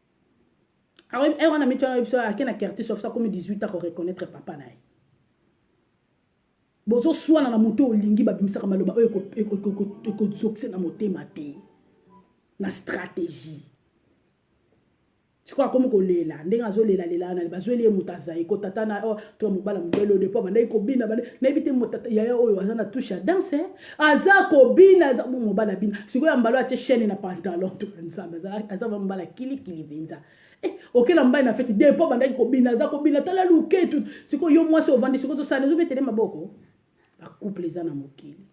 alors et on a mis toi à na Curtis sauf ça comme 18 ans ko reconnaître papa nae bozo swana na moto olingi babimisaka maloba oyo ko zokse na motema te na stratégie sikoa comme kolela ndenga azolela lela na bazweli mutazai ko tata na oh to mobala mbelo de po banda ikobina bana na ebite motata yaya oyo azana touche à danse aza kobina za mobala bina sikoa mbalo ate chaîne na pantalon to nzamba aza mbala kili benza okela mbai na fete de po banda ikobina za kobina tala luketu sikoa yo mwasi ovandi sikoa to sana zo betele maboko ba couple ezana mokili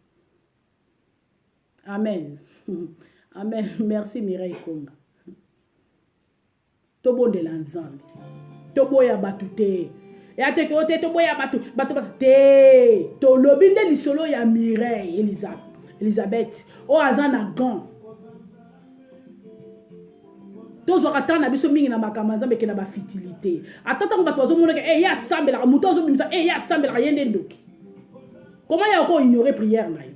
amen. Amen. Merci Mireille Konga. Tobo de l'ensemble. Tobo ya batute. Ya te kote tobo ya batu. Batu te. To lobinde li solo ya Mireille Elisabeth. O azana gan. Tozo katana biso mingi na makambanza meke na ba fitilité. Atata ko batu azo mona ke ya sambela muto azo bimisa ya sambela yende ndoki. Comment ya ko ignorer prière na yo?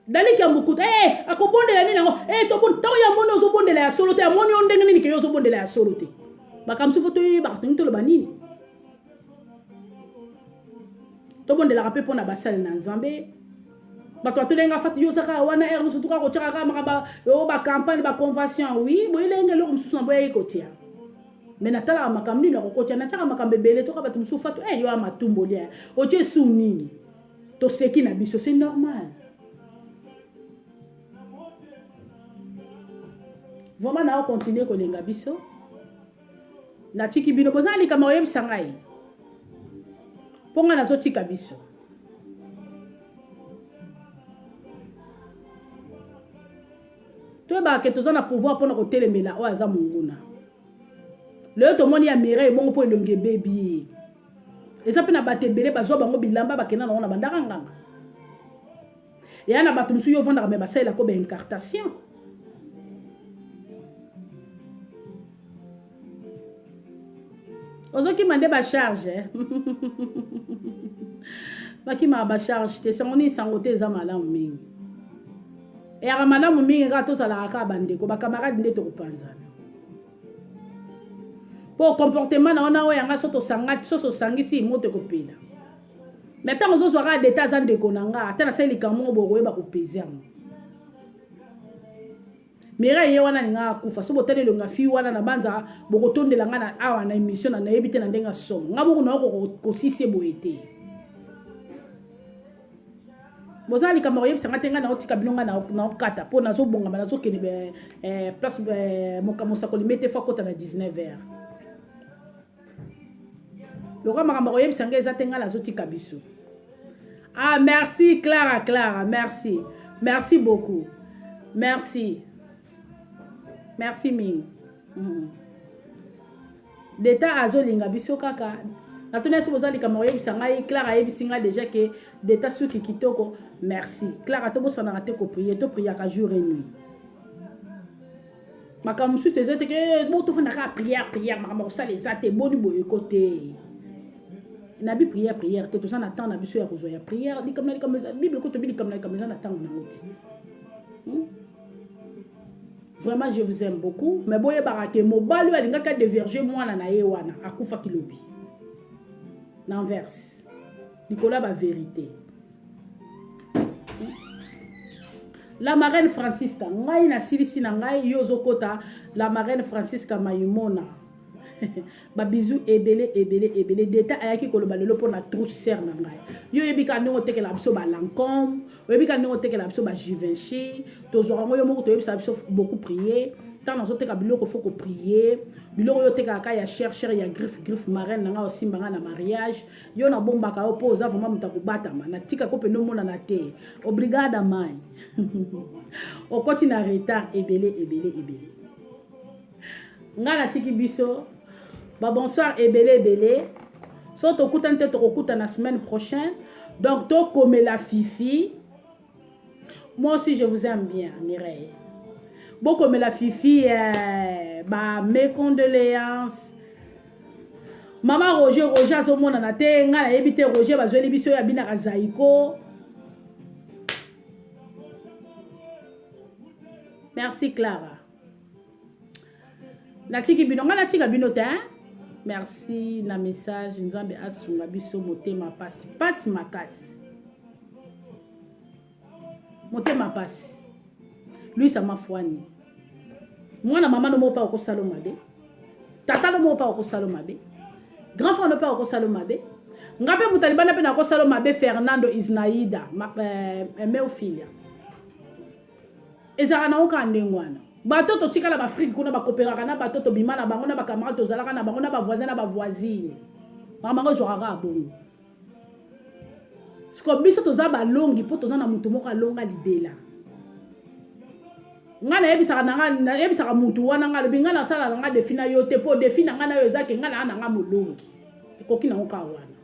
Dali kia mukuta akobondela nini ngo to bon tawo ya mono zo bondela ya solo te ya moni ondenge nini ke yo zo bondela ya solo te bakamsu foto yi bakutingi to lo banini to bondela kape pona basale na nzambe bato atolenga fati yo saka wana er musu tuka ko chaka ka makaba yo ba campagne ba convention oui boyelenge lo musu na boye kotia mais natala makamni na kokotia na chaka makambe bele to ka bato musu fatu yo amatumbo lia oche suni to seki na biso c'est normal. Vraiment na continuer ko lenga biso na tiki bino bozali kama oyeb sangai ponga na so tika biso to ba ke tozana pouvoir pona ko telemela o aza munguna le to moni ya Mireille bongo po elonge baby eza pe na batebele bazwa bango bilamba bakena na bandaka nganga ya na batu musu yo vanda me basala ko be incartation. Ozoki mande ba charge baki ma ba charge te sangoni sangote za malamu mingi e ya malamu mingi ka to sala ka bande ko ba camarade nde to kopanzana po comportement na ona o yanga soto sangati so sangisi moto ko pila mais tant ozo soira d'état za ndeko nanga ata na seli kamo bo ko ba ko pezia Mireille wana ninga kufa so botele longa fi wana na banza bokotondela nga na awa na émission na yebite na ndenga som nga boko na ko sise boete bozali kama yeb sanga tenga na otika bilonga na kata po na zo bonga na zo kene place mokamosa ko limete fa kota na 19h le kama kama yeb sanga eza tenga na zo tika biso. Ah merci Clara merci beaucoup merci Ming. d'état azolinga biso kaka natuna so bozali kamaro yebisa ngai Clara yebisi ngai déjà que d'état suki kitoko merci Clara to bosana te ko prier to prier ka jour et nuit makambo mosusu eza te ke botofanda kaka prière makambo kosala eza te boni boye kote nabi prière te toza na temps na biso ya kozwa ya prière likamna bible ko tobi likamna eza na temps nango ti vraiment je vous aime beaucoup mais boyebaka ke mobali oyo alingaka déverger mwana na ye wana akufaki lobi n'inverse likolo ya bavérité la marraine Francisca ngai nasilisi na ngai yo ozokota la marraine Francisca Maimona babizou ebele d'état ayaki koloba lelo mpona trousse ser na ngai yo yebika ndenge otekela biso balancome oyebika ndenge otekela biso bajuvenchi tozwaka ngo yo moko toyebisa biso beaucoup prier ntango nazoteka biloko fo koprier biloko oyo otekaka ya cher ya griffe marraine na ngai osimbanga na mariage yo nabombaka yo mpo oza vraimen moto akobatama natika ko pene omonana te obrigada mai okoti na retard ebele ngai natiki biso bonsoir ebele so tokutani te tokokuta na semaine prochaine donc tokomela fifi moi aussi je vous aime bien Mireille bokomela fifi mes condoléances mama Roger azomonana te ngai nayebi te Roger bazweli biso oyo abinaka zaiko merci Clara natiki bino ngai natika bino te merci na message nzambe asunga biso motema pasi makasi motema pasi lui ça m'a foani mwana mama no mopa okosala mabe tata no mopa okosala mabe grand frère no pa okosala mabe ngape mutalibana pe na okosala mabe Fernando Isnaida meu filha ezaka na okande ngwana bato to tikala ba Afrique kuna ba coopéraka na bato to bimana bango na ba camarade to zalaka na bango na ba voisin na ba voisine mama ngo zwaka bongo siko biso to za ba longi po to za na mutu moko alonga libela ngana yebisaka na yebisaka mutu wana ngala bingana sala nga defina yote po defina ngana yo zake ngana na nga molongi ekoki na oka wana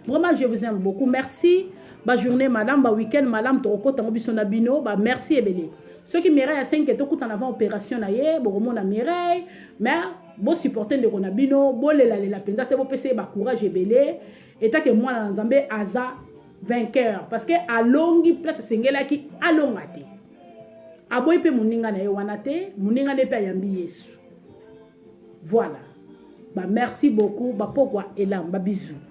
vraiment je vous aime beaucoup merci ba journée madame ba week-end madame to okota ngobiso na bino ba merci ebele ceux qui Mireille à 5 to kuta avant opération na ye bokomo na Mireille mais bo supporter de kona bino bo lela penza te bo pese ba courage ebele eta que moi na Nzambe aza vainqueur parce que alongi place sengela ki alonga te aboyi pe muninga na ye wana te muninga ne pe ayambi Yesu voilà ba merci beaucoup ba pokwa elam ba bisous.